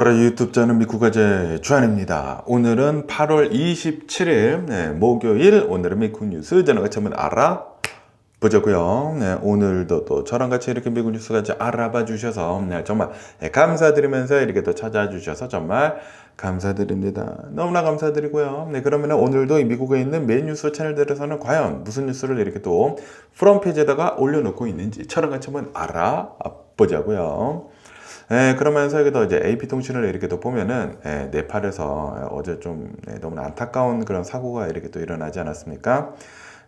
유튜브 저는 미쿠가제 주한입니다. 오늘은 8월 27일 목요일. 오늘은 미국 뉴스 저는 같이 한번 알아보자고요. 오늘도 또 저랑 같이 이렇게 미국 뉴스 같이 알아봐 주셔서 정말 감사드리면서 이렇게 또 찾아주셔서 정말 감사드립니다. 너무나 감사드리고요. 그러면 오늘도 이 미국에 있는 메인 뉴스 채널들에서는 과연 무슨 뉴스를 이렇게 또 프론페이지에다가 올려놓고 있는지 저랑 같이 한번 알아보자고요. 그러면서 여기도 이제 AP통신을 이렇게 또 보면은, 네팔에서 어제 좀, 너무나 안타까운 그런 사고가 이렇게 또 일어나지 않았습니까?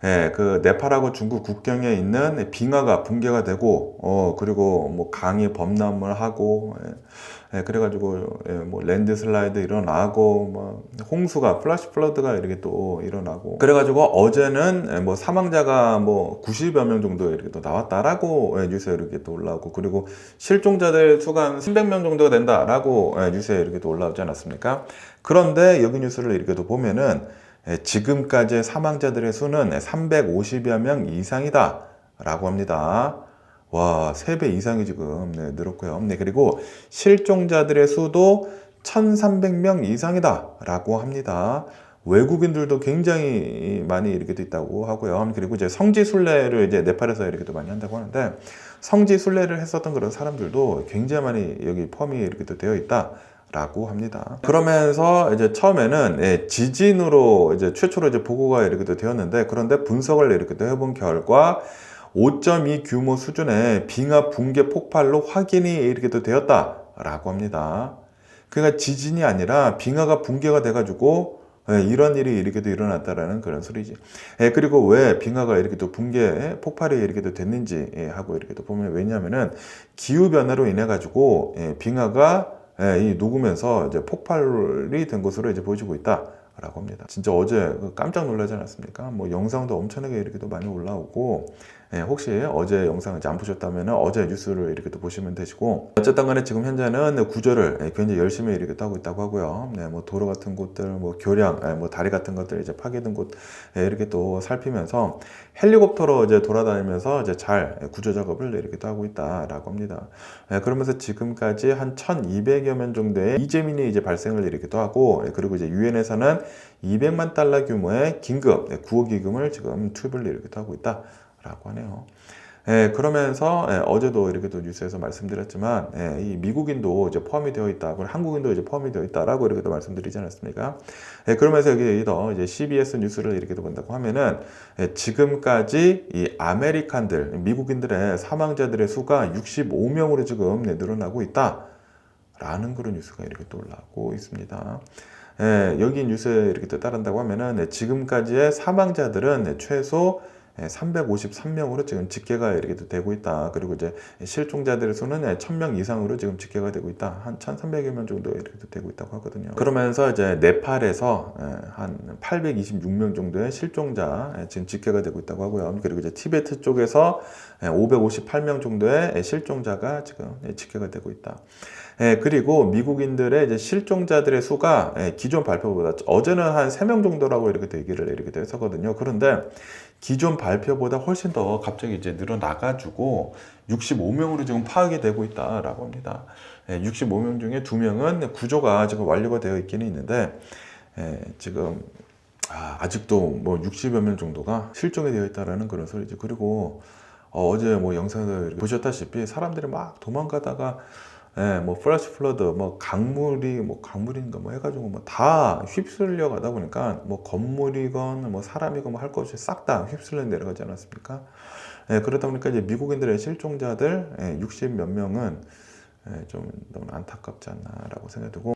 그 네팔하고 중국 국경에 있는 빙하가 붕괴가 되고, 그리고 뭐 강이 범람을 하고, 그래가지고, 뭐 랜드슬라이드 일어나고, 뭐 홍수가, 플래시 플러드가 이렇게 또 일어나고. 그래가지고 어제는 뭐 사망자가 뭐 90여 명 정도 이렇게 또 나왔다라고 뉴스에 이렇게 또 올라오고, 그리고 실종자들 수가 한 300명 정도가 된다라고 뉴스에 이렇게 또 올라오지 않았습니까? 그런데 여기 뉴스를 이렇게 또 보면은, 지금까지의 사망자들의 수는 350여 명 이상이다 라고 합니다. 와, 3배 이상이 지금 늘었고요. 그리고 실종자들의 수도 1,300명 이상이다 라고 합니다. 외국인들도 굉장히 많이 이렇게 또 있다고 하고요. 그리고 이제 성지순례를 이제 네팔에서 이렇게 또 많이 한다고 하는데, 성지순례를 했었던 그런 사람들도 굉장히 많이 여기 포함이 이렇게 또 되어 있다 라고 합니다. 그러면서 이제 처음에는 지진으로 이제 최초로 이제 보고가 이렇게 또 되었는데, 그런데 분석을 이렇게 또 해본 결과 5.2 규모 수준의 빙하 붕괴 폭발로 확인이 이렇게 또 되었다라고 합니다. 그러니까 지진이 아니라 빙하가 붕괴가 돼가지고 이런 일이 이렇게 또 일어났다라는 그런 소리지. 그리고 왜 빙하가 이렇게 또 붕괴 폭발이 이렇게 또 됐는지 하고 이렇게 또 보면, 왜냐하면은 기후 변화로 인해 가지고 빙하가 이 녹으면서 이제 폭발이 된 것으로 이제 보여지고 있다라고 합니다. 진짜 어제 깜짝 놀라지 않았습니까? 뭐 영상도 엄청나게 이렇게 또 많이 올라오고, 혹시 어제 영상을 안 보셨다면 어제 뉴스를 이렇게 또 보시면 되시고, 어쨌든 간에 지금 현재는 구조를 굉장히 열심히 이렇게 또 하고 있다고 하고요. 뭐 도로 같은 곳들, 뭐 교량, 뭐 다리 같은 것들 이제 파괴된 곳 이렇게 또 살피면서 헬리콥터로 이제 돌아다니면서 이제 잘 구조 작업을 이렇게 또 하고 있다라고 합니다. 그러면서 지금까지 한 1,200여 명 정도의 이재민이 이제 발생을 이렇게 또 하고, 그리고 이제 유엔에서는 200만 달러 규모의 긴급 구호 기금을 지금 투입을 이렇게 또 하고 있다 라고 하네요. 그러면서 어제도 이렇게 또 뉴스에서 말씀드렸지만, 이 미국인도 이제 포함이 되어 있다, 그리고 한국인도 이제 포함이 되어 있다라고 이렇게 또 말씀드리지 않았습니까? 그러면서 여기 더 이제 CBS 뉴스를 이렇게 또 본다고 하면은, 지금까지 이 아메리칸들, 미국인들의 사망자들의 수가 65명으로 지금 늘어나고 있다라는 그런 뉴스가 이렇게 또 올라오고 있습니다. 여기 뉴스에 이렇게 또 따른다고 하면은, 지금까지의 사망자들은 최소 353명으로 지금 집계가 이렇게 되고 있다. 그리고 이제 실종자들의 수는 1,000명 이상으로 지금 집계가 되고 있다. 한 1,300여 명 정도 이렇게 되고 있다고 하거든요. 그러면서 이제 네팔에서 한 826명 정도의 실종자 지금 집계가 되고 있다고 하고요. 그리고 이제 티베트 쪽에서 558명 정도의 실종자가 지금 집계가 되고 있다. 그리고 미국인들의 이제 실종자들의 수가 기존 발표보다, 어제는 한 3명 정도라고 이렇게 얘기를 이렇게 했었거든요. 그런데 기존 발표보다 훨씬 더 갑자기 이제 늘어나가지고 65명으로 지금 파악이 되고 있다라고 합니다. 65명 중에 2명은 구조가 지금 완료가 되어 있기는 있는데, 지금 아직도 뭐 60여 명 정도가 실종이 되어 있다라는 그런 소리죠. 그리고 어제 뭐 영상을 보셨다시피 사람들이 막 도망가다가 뭐 플래시 플러드, 뭐 강물인가 뭐 해가지고 뭐 다 휩쓸려 가다 보니까, 뭐 건물이건 뭐 사람이건 뭐 할 것 없이 싹 다 휩쓸려 내려가지 않았습니까? 그러다 보니까 이제 미국인들의 실종자들 60 몇 명은 좀 너무 안타깝지 않나라고 생각되고,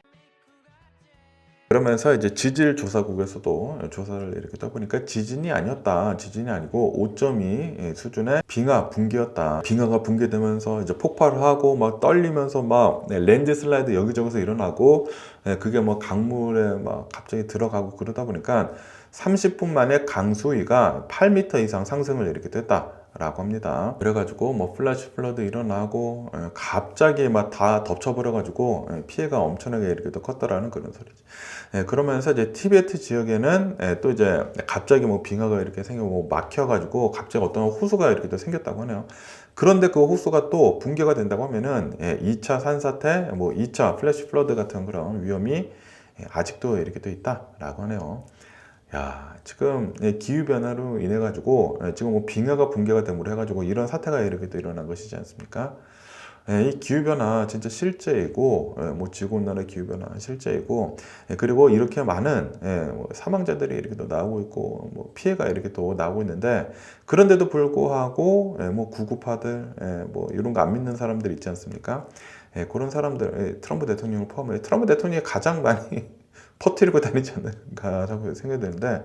그러면서 이제 지질조사국에서도 조사를 이렇게 떠보니까 지진이 아니었다. 지진이 아니고 5.2 수준의 빙하 붕괴였다. 빙하가 붕괴되면서 이제 폭발을 하고 막 떨리면서 막 랜드슬라이드 여기저기서 일어나고, 그게 뭐 강물에 막 갑자기 들어가고 그러다 보니까 30분 만에 강수위가 8m 이상 상승을 이렇게 됐다 라고 합니다. 그래가지고 뭐 플래시 플러드 일어나고 갑자기 막 다 덮쳐버려가지고 피해가 엄청나게 이렇게 또 컸다라는 그런 소리지. 그러면서 이제 티베트 지역에는 또 이제 갑자기 뭐 빙하가 이렇게 생기고 뭐 막혀가지고 갑자기 어떤 호수가 이렇게 또 생겼다고 하네요. 그런데 그 호수가 또 붕괴가 된다고 하면은 2차 산사태, 뭐 2차 플래시 플러드 같은 그런 위험이 아직도 이렇게 또 있다라고 하네요. 야, 지금 기후변화로 인해 가지고 지금 뭐 빙하가 붕괴가 됨으로 해가지고 이런 사태가 이렇게 또 일어난 것이지 않습니까? 이 기후변화 진짜 실제이고, 뭐 지구온난화 기후변화 실제이고, 그리고 이렇게 많은 뭐 사망자들이 이렇게 또 나오고 있고, 뭐 피해가 이렇게 또 나오고 있는데, 그런데도 불구하고 뭐 구구파들, 뭐 이런 거 안 믿는 사람들 있지 않습니까? 그런 사람들, 트럼프 대통령을 포함해 트럼프 대통령이 가장 많이 퍼뜨리고 다니지 않는가라고 생각이 드는데,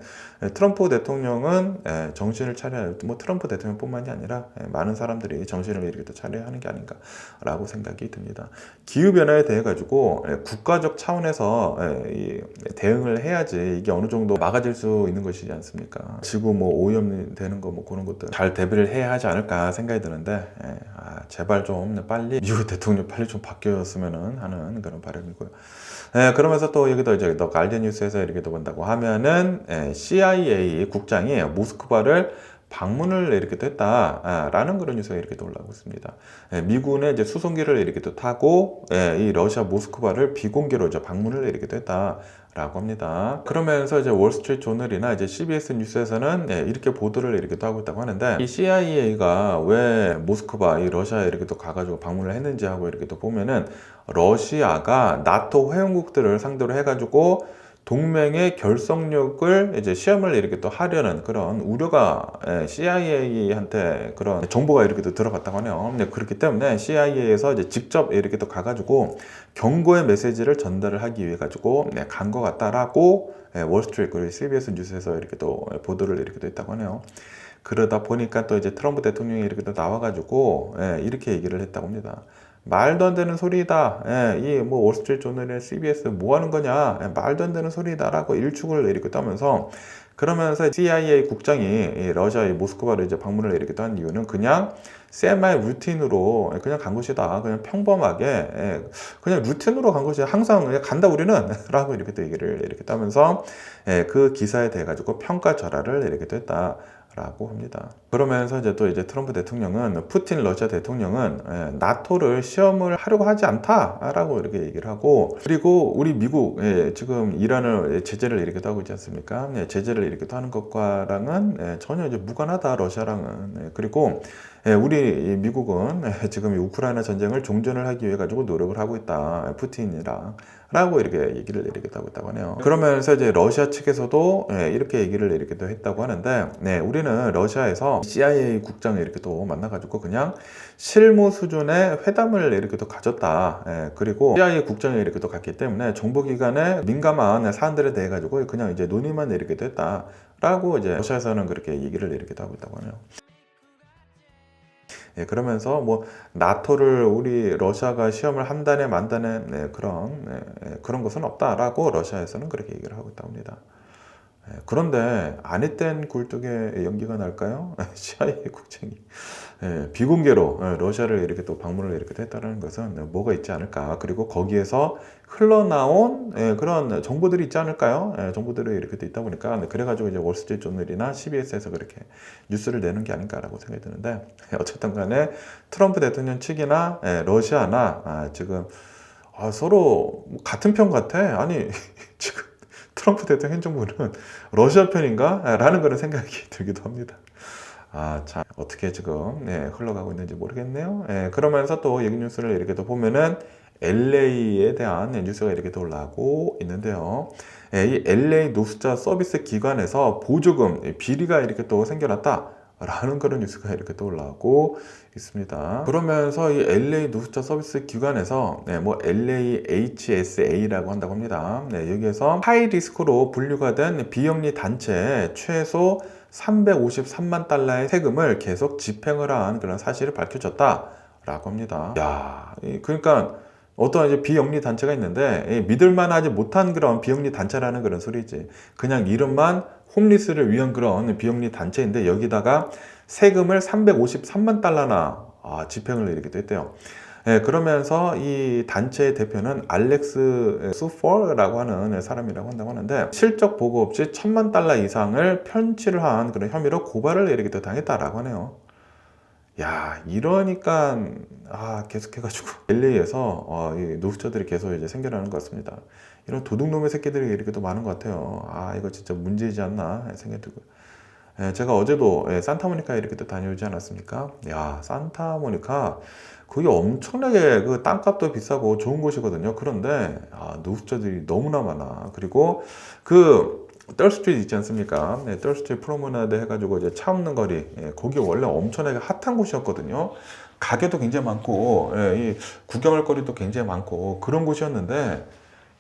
트럼프 대통령은 정신을 차려야, 뭐 트럼프 대통령뿐만이 아니라 많은 사람들이 정신을 이렇게 또 차려야 하는 게 아닌가라고 생각이 듭니다. 기후 변화에 대해 가지고 국가적 차원에서 대응을 해야지 이게 어느 정도 막아질 수 있는 것이지 않습니까? 지구 뭐 오염 되는 거 뭐 그런 것들 잘 대비를 해야 하지 않을까 생각이 드는데, 제발 좀 빨리 미국 대통령 빨리 좀 바뀌었으면 하는 그런 바람이고요. 그러면서 또 여기도 이제 더 가디언 뉴스에서 이렇게 또 본다고 하면은 CIA 국장이 모스크바를 방문을 이렇게 또 했다라는 그런 뉴스가 이렇게 또 올라오고 있습니다. 미군의 이제 수송기를 이렇게 또 타고 이 러시아 모스크바를 비공개로 이제 방문을 이렇게 또 했다라고 합니다. 그러면서 이제 월스트리트 조널이나 이제 CBS 뉴스에서는 이렇게 보도를 이렇게 또 하고 있다고 하는데, 이 CIA가 왜 모스크바 이 러시아에 이렇게 또 가가지고 방문을 했는지 하고 이렇게 또 보면은, 러시아가 나토 회원국들을 상대로 해가지고 동맹의 결속력을 이제 시험을 이렇게 또 하려는 그런 우려가 CIA한테 그런 정보가 이렇게 또 들어갔다고 하네요. 그렇기 때문에 CIA에서 이제 직접 이렇게 또 가가지고 경고의 메시지를 전달을 하기 위해 가지고 간 것 같다라고 월스트리트 그리고 CBS 뉴스에서 이렇게 또 보도를 이렇게 또 했다고 하네요. 그러다 보니까 또 이제 트럼프 대통령이 이렇게 또 나와가지고 이렇게 얘기를 했다고 합니다. 말도 안 되는 소리다. 이 뭐 월스트리트 조널이나 CBS 뭐 하는 거냐? 말도 안 되는 소리다라고 일축을 이렇게 떠면서, 그러면서 CIA 국장이 이 러시아의 모스크바를 이제 방문을 이렇게 한 이유는 그냥 세마이 루틴으로 그냥 간 것이다. 그냥 평범하게 그냥 루틴으로 간 것이다. 항상 그냥 간다 우리는 라고 이렇게 또 얘기를 이렇게 따면서 그 기사에 대해 가지고 평가절하를 이렇게 또 했다 라고 합니다. 그러면서 이제 또 이제 트럼프 대통령은, 푸틴 러시아 대통령은 나토를 시험을 하려고 하지 않다라고 이렇게 얘기를 하고, 그리고 우리 미국 지금 이란을 제재를 이렇게 하고 있지 않습니까? 제재를 이렇게 하는 것과랑은 전혀 이제 무관하다 러시아랑은. 그리고 우리 미국은 지금 이 우크라이나 전쟁을 종전을 하기 위해 가지고 노력을 하고 있다, 푸틴이랑 라고 이렇게 얘기를 이렇게 하고 있다고 하네요. 그러면서 이제 러시아 측에서도 이렇게 얘기를 이렇게 또 했다고 하는데, 우리는 러시아에서 CIA 국장을 이렇게 또 만나가지고 그냥 실무 수준의 회담을 이렇게 또 가졌다. 그리고 CIA 국장이 이렇게 또 갔기 때문에 정보기관의 민감한 사안들에 대해 가지고 그냥 이제 논의만 이렇게 또 했다라고 이제 러시아에서는 그렇게 얘기를 이렇게 하고 있다고 하네요. 그러면서 뭐 나토를 우리 러시아가 시험을 한다네 만다네 그런 것은 없다라고 러시아에서는 그렇게 얘기를 하고 있다고 합니다. 그런데 아니땐 굴뚝에 연기가 날까요? CIA 국장이 비공개로 러시아를 이렇게 또 방문을 이렇게 했다는 것은 뭐가 있지 않을까? 그리고 거기에서 흘러나온 그런 정보들이 있지 않을까요? 정보들이 이렇게 또 있다 보니까, 그래가지고 이제 월스트리트 조널이나 CBS에서 그렇게 뉴스를 내는 게 아닌가라고 생각이 드는데, 어쨌든 간에 트럼프 대통령 측이나 러시아나 지금 서로 같은 편 같아. 아니 지금 트럼프 대통령 행정부는 러시아 편인가? 라는 그런 생각이 들기도 합니다. 참, 어떻게 지금 흘러가고 있는지 모르겠네요. 그러면서 또 얘기 뉴스를 이렇게 또 보면은 LA에 대한 뉴스가 이렇게 또 올라오고 있는데요. 이 LA 노숙자 서비스 기관에서 보조금 비리가 이렇게 또 생겨났다 라는 그런 뉴스가 이렇게 또 올라오고 있습니다. 그러면서 이 LA 노숙자 서비스 기관에서 뭐 LAHSA라고 한다고 합니다. 여기에서 하이 리스크로 분류가 된 비영리 단체에 최소 353만 달러의 세금을 계속 집행을 한 그런 사실이 밝혀졌다라고 합니다. 야, 그러니까 어떤 이제 비영리 단체가 있는데 믿을만하지 못한 그런 비영리 단체라는 그런 소리지. 그냥 이름만 홈리스를 위한 그런 비영리 단체인데, 여기다가 세금을 353만 달러나 집행을 이렇게 했대요. 예, 그러면서 이 단체의 대표는 알렉스 수퍼라고 하는 사람이라고 한다고 하는데, 실적 보고 없이 1,000만 달러 이상을 편취를 한 그런 혐의로 고발을 이렇게 또 당했다라고 하네요. 야, 이러니까 계속해가지고 LA에서 이 노숙자들이 계속 이제 생겨나는 것 같습니다. 이런 도둑놈의 새끼들이 이렇게 또 많은 것 같아요. 이거 진짜 문제이지 않나 생각이 들고요. 예, 제가 어제도 산타모니카 이렇게 또 다녀오지 않았습니까? 야, 산타모니카 그게 엄청나게 그 땅값도 비싸고 좋은 곳이거든요. 그런데 노숙자들이 너무나 많아. 그리고 그 떨스트리트 있지 않습니까? 네, 떨스트리트 프로menade 해가지고 이제 차 없는 거리, 거기 원래 엄청나게 핫한 곳이었거든요. 가게도 굉장히 많고, 이 구경할 거리도 굉장히 많고 그런 곳이었는데,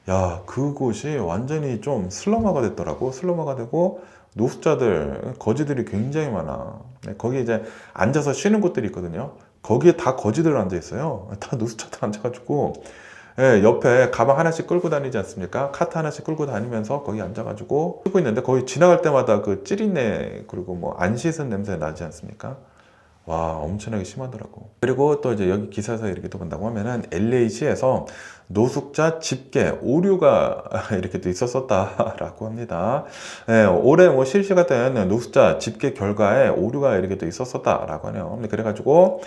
야, 그곳이 완전히 좀 슬럼화가 됐더라고. 슬럼화가 되고 노숙자들, 거지들이 굉장히 많아. 네, 거기 이제 앉아서 쉬는 곳들이 있거든요. 거기에 다 거지들 앉아 있어요. 다 노숙자들 앉아가지고, 옆에 가방 하나씩 끌고 다니지 않습니까? 카트 하나씩 끌고 다니면서 거기 앉아가지고 쓰고 있는데, 거기 지나갈 때마다 그 찌린내, 그리고 뭐 안 씻은 냄새 나지 않습니까? 와, 엄청나게 심하더라고. 그리고 또 이제 여기 기사에서 이렇게 또 본다고 하면은 LA시에서 노숙자 집계 오류가 이렇게 또 있었었다라고 합니다. 올해 뭐 실시가 된 노숙자 집계 결과에 오류가 이렇게 또 있었었다라고 하네요. 그래가지고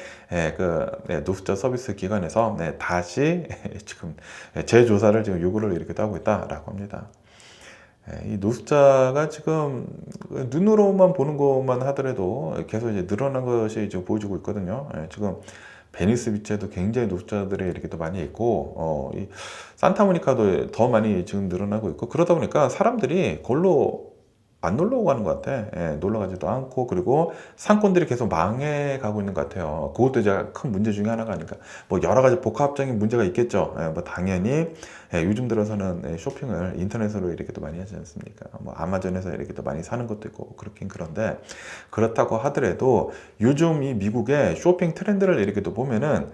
노숙자 서비스 기관에서 다시 지금 재조사를 지금 요구를 이렇게 또 하고 있다라고 합니다. 이 노숙자가 지금 눈으로만 보는 것만 하더라도 계속 이제 늘어난 것이 지금 보여지고 있거든요. 지금 베니스 비치에도 굉장히 노숙자들이 이렇게 또 많이 있고, 이 산타모니카도 더 많이 지금 늘어나고 있고, 그러다 보니까 사람들이 걸로 안 놀러 가는 것 같아. 놀러 가지도 않고, 그리고 상권들이 계속 망해 가고 있는 것 같아요. 그것도 이제 큰 문제 중에 하나가 아닐까. 뭐 여러 가지 복합적인 문제가 있겠죠. 뭐 당연히 요즘 들어서는 쇼핑을 인터넷으로 이렇게 또 많이 하지 않습니까? 뭐 아마존에서 이렇게 또 많이 사는 것도 있고 그렇긴 그런데, 그렇다고 하더라도 요즘 이 미국의 쇼핑 트렌드를 이렇게 또 보면은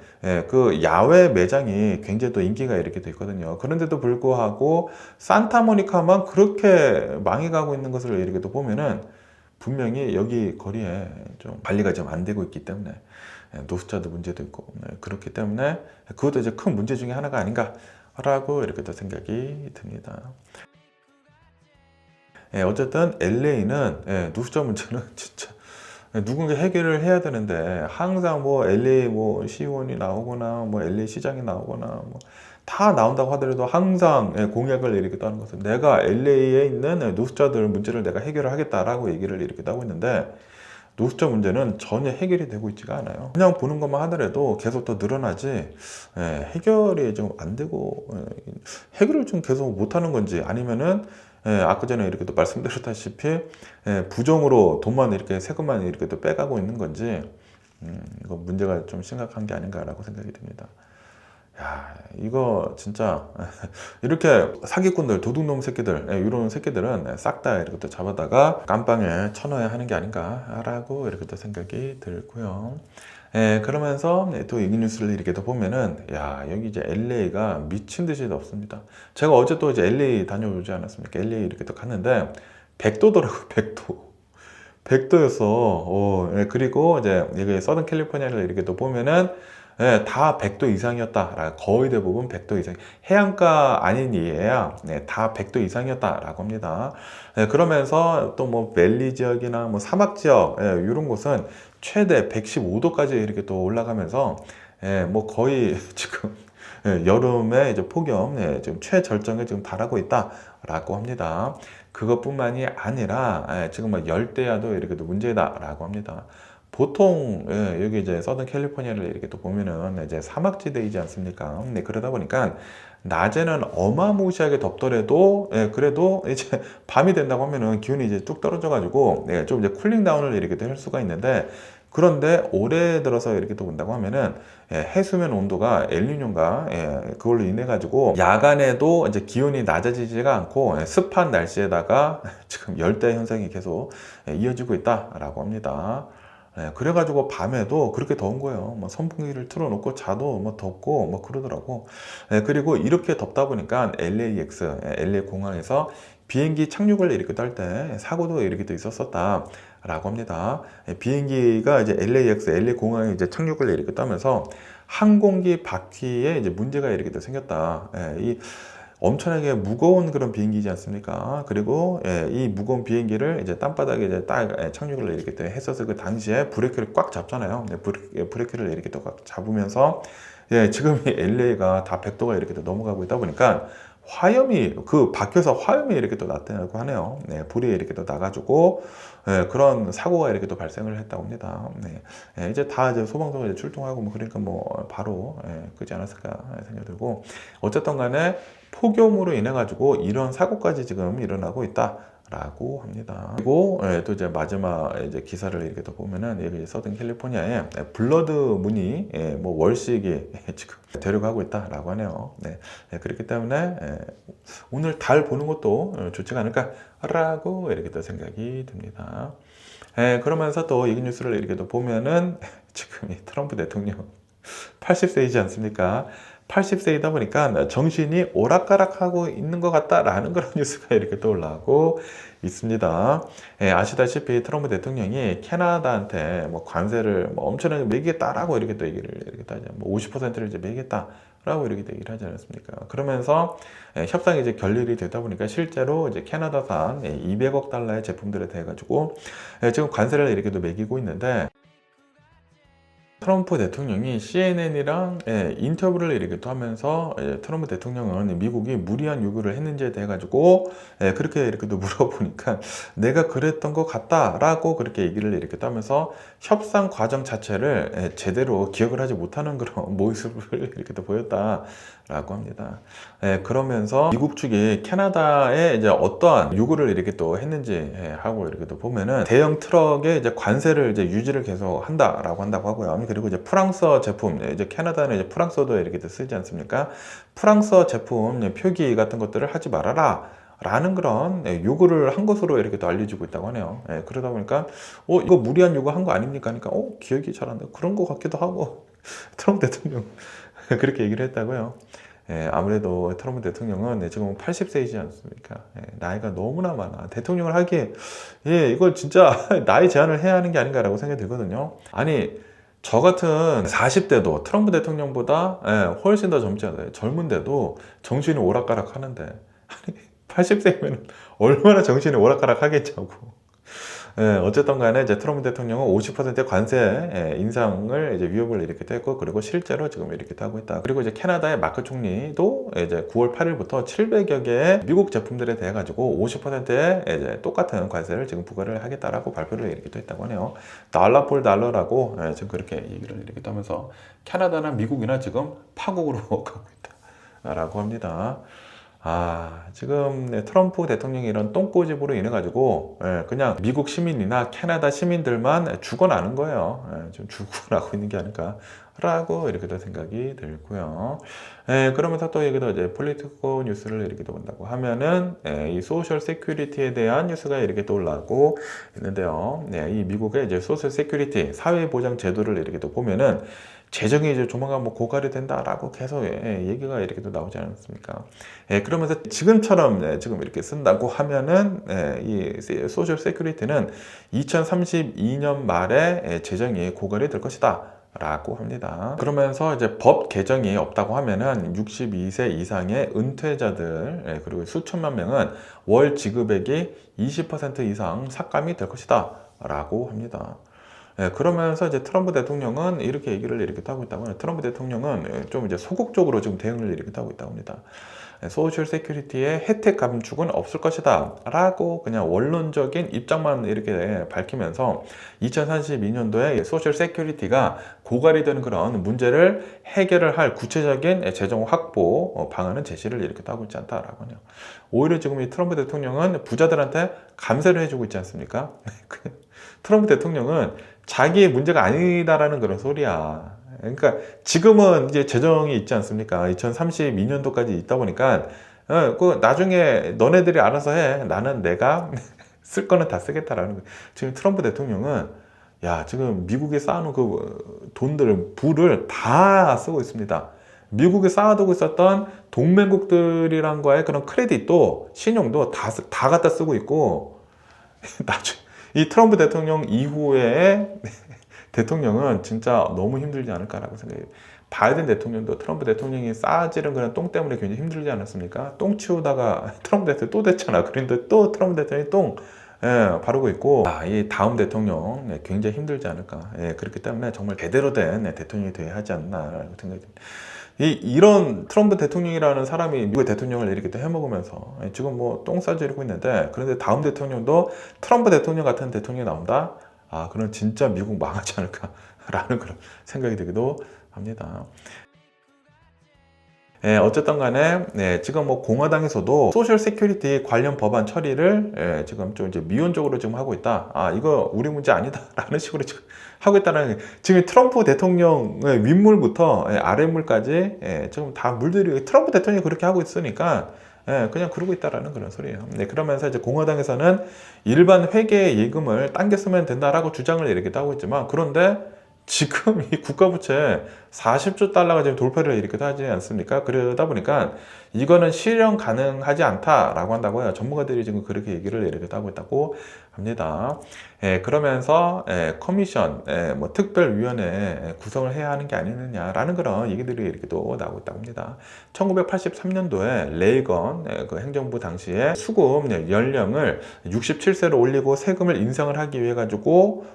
그 야외 매장이 굉장히 또 인기가 이렇게 돼 있거든요. 그런데도 불구하고 산타모니카만 그렇게 망해가고 있는 것을 이렇게 또 보면은 분명히 여기 거리에 좀 관리가 좀 안 되고 있기 때문에 노숙자들 문제도 있고, 그렇기 때문에 그것도 이제 큰 문제 중에 하나가 아닌가라고 이렇게 또 생각이 듭니다. 어쨌든 LA는 노숙자 문제는 진짜 누군가 해결을 해야 되는데, 항상 뭐 LA 뭐 시의원이 나오거나 뭐 LA 시장이 나오거나 뭐 다 나온다고 하더라도 항상 공약을 이렇게 떠는 것은, 내가 LA에 있는 노숙자들 문제를 내가 해결을 하겠다라고 얘기를 이렇게 하고 있는데, 노숙자 문제는 전혀 해결이 되고 있지가 않아요. 그냥 보는 것만 하더라도 계속 더 늘어나지, 해결이 좀 안 되고, 해결을 좀 계속 못하는 건지, 아니면은 아까 전에 이렇게 또 말씀드렸다시피 부정으로 돈만 이렇게 세금만 이렇게 또 빼가고 있는 건지, 이거 문제가 좀 심각한 게 아닌가라고 생각이 듭니다. 야, 이거 진짜 이렇게 사기꾼들, 도둑놈 새끼들, 이런 새끼들은 싹 다 이렇게 또 잡아다가 깜빵에 쳐넣어야 하는 게 아닌가라고 이렇게 또 생각이 들고요. 그러면서 또 이 뉴스를 이렇게 또 보면은, 야, 여기 이제 LA가 미친 듯이 덥습니다. 제가 어제 또 이제 LA 다녀오지 않았습니까? LA 이렇게 또 갔는데 100도더라고요, 100도. 100도였어. 그리고 이제 여기 서든 캘리포니아를 이렇게 또 보면은 다 100도 이상이었다. 거의 대부분 100도 이상. 해안가 아닌 이에야 다 100도 이상이었다라고 합니다. 그러면서 또 뭐 밸리 지역이나 뭐 사막 지역 이런 곳은 최대 115도까지 이렇게 또 올라가면서 뭐 거의 지금 여름에 이제 폭염 지금 최절정에 지금 달하고 있다라고 합니다. 그것뿐만이 아니라 지금 막 열대야도 이렇게 또 문제다라고 합니다. 보통 여기 이제 서든 캘리포니아를 이렇게 또 보면은 이제 사막지대이지 않습니까? 그러다 보니까 낮에는 어마무시하게 덥더라도 그래도 이제 밤이 된다고 하면은 기온이 이제 뚝 떨어져 가지고 좀 이제 쿨링 다운을 이렇게 할 수가 있는데, 그런데 올해 들어서 이렇게 또 본다고 하면은 해수면 온도가 엘니뇨인가 그걸로 인해 가지고 야간에도 이제 기온이 낮아지지가 않고 습한 날씨에다가 지금 열대 현상이 계속 이어지고 있다라고 합니다. 그래가지고 밤에도 그렇게 더운 거예요. 뭐 선풍기를 틀어놓고 자도 뭐 덥고 뭐 그러더라고. 그리고 이렇게 덥다 보니까 LAX, LA 공항에서 비행기 착륙을 이렇게 딸 때 사고도 이렇게 또 있었었다 라고 합니다. 비행기가 이제 LAX, LA 공항에 이제 착륙을 이렇게 따면서 항공기 바퀴에 이제 문제가 이렇게 또 생겼다. 이 엄청나게 무거운 그런 비행기지 않습니까? 그리고 이 무거운 비행기를 이제 땅바닥에 이제 딱 착륙을 이렇게 또 했어서 그 당시에 브레이크를 꽉 잡잖아요. 브레이크를 이렇게 또 꽉 잡으면서 지금 이 LA가 다 100도가 이렇게 또 넘어가고 있다 보니까 화염이 그 밖에서 화염이 이렇게 또 났다고 하네요. 불이 이렇게 또 나가지고 그런 사고가 이렇게 또 발생을 했다고 합니다. 이제 다 이제 소방서가 이제 출동하고 뭐 그러니까 뭐 바로 끄지 않았을까 생각이 들고 어쨌든 간에 폭염으로 인해 가지고 이런 사고까지 지금 일어나고 있다. 라고 합니다. 그리고 또 이제 마지막 이제 기사를 이렇게 또 보면은 여기 서든 캘리포니아에 블러드 문이 뭐 월식이 지금 되려고 있다라고 하네요. 그렇기 때문에 오늘 달 보는 것도 좋지가 않을까라고 이렇게 또 생각이 듭니다. 그러면서 또 이 뉴스를 이렇게 또 보면은 지금 이 트럼프 대통령 80세이지 않습니까? 80세이다 보니까 정신이 오락가락하고 있는 것 같다라는 그런 뉴스가 이렇게 또 올라오고 있습니다. 아시다시피 트럼프 대통령이 캐나다한테 뭐 관세를 뭐 엄청나게 매기겠다라고 이렇게 또 얘기를 이렇게 따져 뭐 50%를 이제 매기겠다라고 이렇게 얘기를 하지 않았습니까? 그러면서 협상이 이제 결렬이 되다 보니까 실제로 이제 캐나다산 200억 달러의 제품들에 대해 가지고 지금 관세를 이렇게 또 매기고 있는데. 트럼프 대통령이 CNN이랑 인터뷰를 이렇게 또 하면서 트럼프 대통령은 미국이 무리한 요구를 했는지에 대해 가지고 그렇게 이렇게 또 물어보니까 내가 그랬던 것 같다라고 그렇게 얘기를 이렇게 또 하면서 협상 과정 자체를 제대로 기억을 하지 못하는 그런 모습을 이렇게 또 보였다라고 합니다. 그러면서 미국 측이 캐나다에 이제 어떠한 요구를 이렇게 또 했는지 하고 이렇게 또 보면은 대형 트럭에 이제 관세를 이제 유지를 계속 한다라고 한다고 하고요. 그리고 이제 프랑스어 제품, 이제 캐나다는 이제 프랑스어도 이렇게 쓰지 않습니까? 프랑스어 제품 표기 같은 것들을 하지 말아라. 라는 그런 요구를 한 것으로 이렇게 또 알려지고 있다고 하네요. 그러다 보니까 이거 무리한 요구 한 거 아닙니까? 그러니까 기억이 잘 안 나요. 그런 것 같기도 하고 트럼프 대통령 그렇게 얘기를 했다고요. 아무래도 트럼프 대통령은 지금 80세이지 않습니까? 나이가 너무나 많아. 대통령을 하기에 이걸 진짜 나이 제한을 해야 하는 게 아닌가라고 생각이 들거든요. 아니 저 같은 40대도 트럼프 대통령보다 훨씬 더 젊은데도 정신이 오락가락 하는데 아니 80세면 얼마나 정신이 오락가락 하겠냐고. 어쨌든 간에 이제 트럼프 대통령은 50%의 관세 인상을 이제 위협을 이렇게 했고, 그리고 실제로 지금 이렇게 하고 있다. 그리고 이제 캐나다의 마크 총리도 이제 9월 8일부터 700여 개의 미국 제품들에 대해 가지고 50%의 이제 똑같은 관세를 지금 부과를 하겠다라고 발표를 이렇게 또 했다고 하네요. 달러 폴 달러라고 지금 그렇게 얘기를 이렇게 하면서 캐나다나 미국이나 지금 파국으로 가고 있다라고 합니다. 지금 트럼프 대통령이 이런 똥꼬집으로 인해 가지고 그냥 미국 시민이나 캐나다 시민들만 죽어나는 거예요. 좀 죽어나고 있는 게 아닐까라고 이렇게도 생각이 들고요. 그러면서 또 여기도 이제 폴리티코 뉴스를 이렇게 본다고 하면은 이 소셜 세큐리티에 대한 뉴스가 이렇게 또 올라오고 있는데요. 이 미국의 이제 소셜 세큐리티 사회 보장 제도를 이렇게 또 보면은 재정이 이제 조만간 뭐 고갈이 된다라고 계속 얘기가 이렇게 또 나오지 않았습니까? 그러면서 지금처럼 지금 이렇게 쓴다고 하면은 이 소셜 세큐리티는 2032년 말에 재정이 고갈이 될 것이다. 라고 합니다. 그러면서 이제 법 개정이 없다고 하면은 62세 이상의 은퇴자들 그리고 수천만 명은 월 지급액이 20% 이상 삭감이 될 것이다. 라고 합니다. 그러면서 이제 트럼프 대통령은 이렇게 얘기를 이렇게 하고 있다고 해요. 트럼프 대통령은 좀 이제 소극적으로 지금 대응을 이렇게 하고 있다고 합니다. 소셜 세큐리티의 혜택 감축은 없을 것이다 라고 그냥 원론적인 입장만 이렇게 밝히면서 2032년도에 소셜 세큐리티가 고갈이 되는 그런 문제를 해결을 할 구체적인 재정 확보 방안은 제시를 이렇게 하고 있지 않다라고 하네요. 오히려 지금 이 트럼프 대통령은 부자들한테 감세를 해주고 있지 않습니까? 트럼프 대통령은 자기의 문제가 아니다라는 그런 소리야. 그러니까 지금은 이제 재정이 있지 않습니까? 2032년도까지 있다 보니까 그 나중에 너네들이 알아서 해. 나는 내가 쓸 거는 다 쓰겠다라는 거예요. 지금 트럼프 대통령은 지금 미국에 쌓아놓은 그 돈들을 부를 다 쓰고 있습니다. 미국에 쌓아두고 있었던 동맹국들이란 거에 그런 크레딧도 신용도 다 갖다 쓰고 있고 나중에 이 트럼프 대통령 이후에 대통령은 진짜 너무 힘들지 않을까라고 생각해요. 바이든 대통령도 트럼프 대통령이 싸지른 그런 똥 때문에 굉장히 힘들지 않았습니까? 똥 치우다가 트럼프 대통령 또 됐잖아. 그런데 또 트럼프 대통령이 똥 바르고 있고, 이 다음 대통령 굉장히 힘들지 않을까. 그렇기 때문에 정말 제대로 된 대통령이 되어야 하지 않나라고 생각이 듭니다. 이런 트럼프 대통령이라는 사람이 미국의 대통령을 이렇게 또 해먹으면서 지금 뭐 똥 싸지르고 있는데, 그런데 다음 대통령도 트럼프 대통령 같은 대통령이 나온다? 그럼 진짜 미국 망하지 않을까라는 그런 생각이 들기도 합니다. 어쨌든 간에 지금 뭐 공화당에서도 소셜 세큐리티 관련 법안 처리를 지금 좀 이제 미온적으로 지금 하고 있다. 이거 우리 문제 아니다라는 식으로 지금 하고 있다는, 지금 트럼프 대통령의 윗물부터 아랫물까지 지금 다 물들이, 트럼프 대통령이 그렇게 하고 있으니까 그냥 그러고 있다라는 그런 소리예요. 그러면서 이제 공화당에서는 일반 회계 예금을 당겨 쓰면 된다라고 주장을 이렇게 하고 있지만, 그런데 지금 이 국가부채 40조 달러가 지금 돌파를 이렇게 하지 않습니까? 그러다 보니까 이거는 실현 가능하지 않다라고 한다고요. 전문가들이 지금 그렇게 얘기를 이렇게 하고 있다고 합니다. 그러면서 커미션, 뭐 특별위원회 구성을 해야 하는 게 아니느냐라는 그런 얘기들이 이렇게 또 나오고 있다고 합니다. 1983년도에 레이건 그 행정부 당시에 수급 연령을 67세로 올리고 세금을 인상을 하기 위해 가지고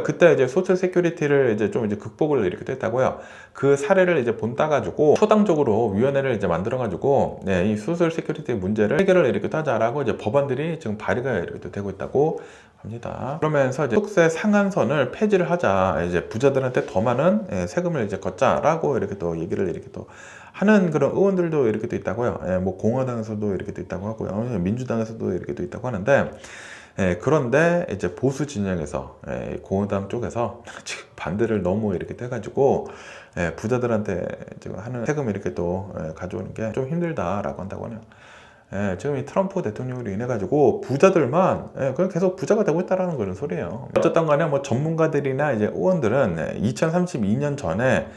그때 이제 소셜 세큐리티를 이제 좀 이제 극복을 이렇게 됐다고요. 그 사례를 이제 본따 가지고 초당적으로 위원회를 이제 만들어 가지고 이 소셜 세큐리티 문제를 해결을 이렇게 하자라고 이제 법안들이 지금 발의가 이렇게 되고 있다고 합니다. 그러면서 이제 소득세 상한선을 폐지를 하자, 이제 부자들한테 더 많은 세금을 이제 걷자라고 이렇게 또 얘기를 이렇게 또 하는 그런 의원들도 이렇게 또 있다고요. 뭐 공화당에서도 이렇게 또 있다고 하고요. 민주당에서도 이렇게 또 있다고 하는데, 그런데 이제 보수 진영에서 공화당 쪽에서 지금 반대를 너무 이렇게 돼가지고 부자들한테 지금 하는 세금 이렇게 또 가져오는 게 좀 힘들다라고 한다고 하네요. 지금 이 트럼프 대통령으로 인해 가지고 부자들만 그냥 계속 부자가 되고 있다라는 그런 소리예요. 어쨌든 간에 뭐 전문가들이나 이제 의원들은 2032년 전에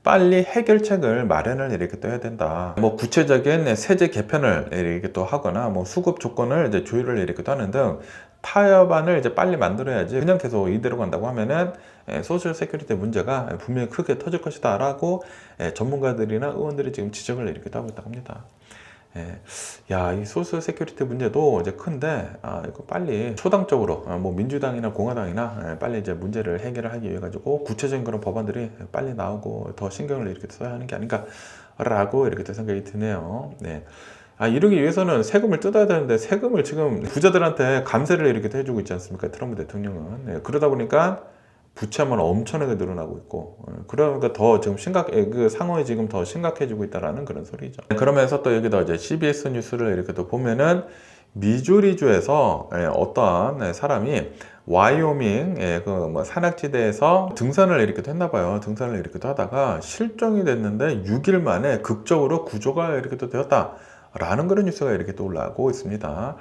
빨리 해결책을 마련을 이렇게 또 해야 된다. 뭐 구체적인 세제 개편을 이렇게 또 하거나 뭐 수급 조건을 이제 조율을 이렇게 또 하는 등 타협안을 이제 빨리 만들어야지, 그냥 계속 이대로 간다고 하면은 소셜 세큐리티 문제가 분명히 크게 터질 것이다라고 전문가들이나 의원들이 지금 지적을 이렇게 하고 있다고 합니다. 이 소셜 세큐리티 문제도 이제 큰데, 이거 빨리 초당적으로, 뭐 민주당이나 공화당이나 빨리 이제 문제를 해결을 하기 위해 가지고 구체적인 그런 법안들이 빨리 나오고 더 신경을 이렇게 써야 하는 게 아닌가라고 이렇게 생각이 드네요. 이러기 위해서는 세금을 뜯어야 되는데, 세금을 지금 부자들한테 감세를 이렇게 해주고 있지 않습니까? 트럼프 대통령은. 그러다 보니까 부채만 엄청나게 늘어나고 있고, 그러니까 더 지금 그 상황이 지금 더 심각해지고 있다라는 그런 소리죠. 그러면서 또 여기다 이제 CBS 뉴스를 이렇게 또 보면은, 미주리주에서 어떠한 사람이 와이오밍 그 뭐 산악지대에서 등산을 이렇게 했나 봐요. 등산을 이렇게 하다가 실종이 됐는데 6일 만에 극적으로 구조가 이렇게 또 되었다 라는 그런 뉴스가 이렇게 또 올라오고 있습니다.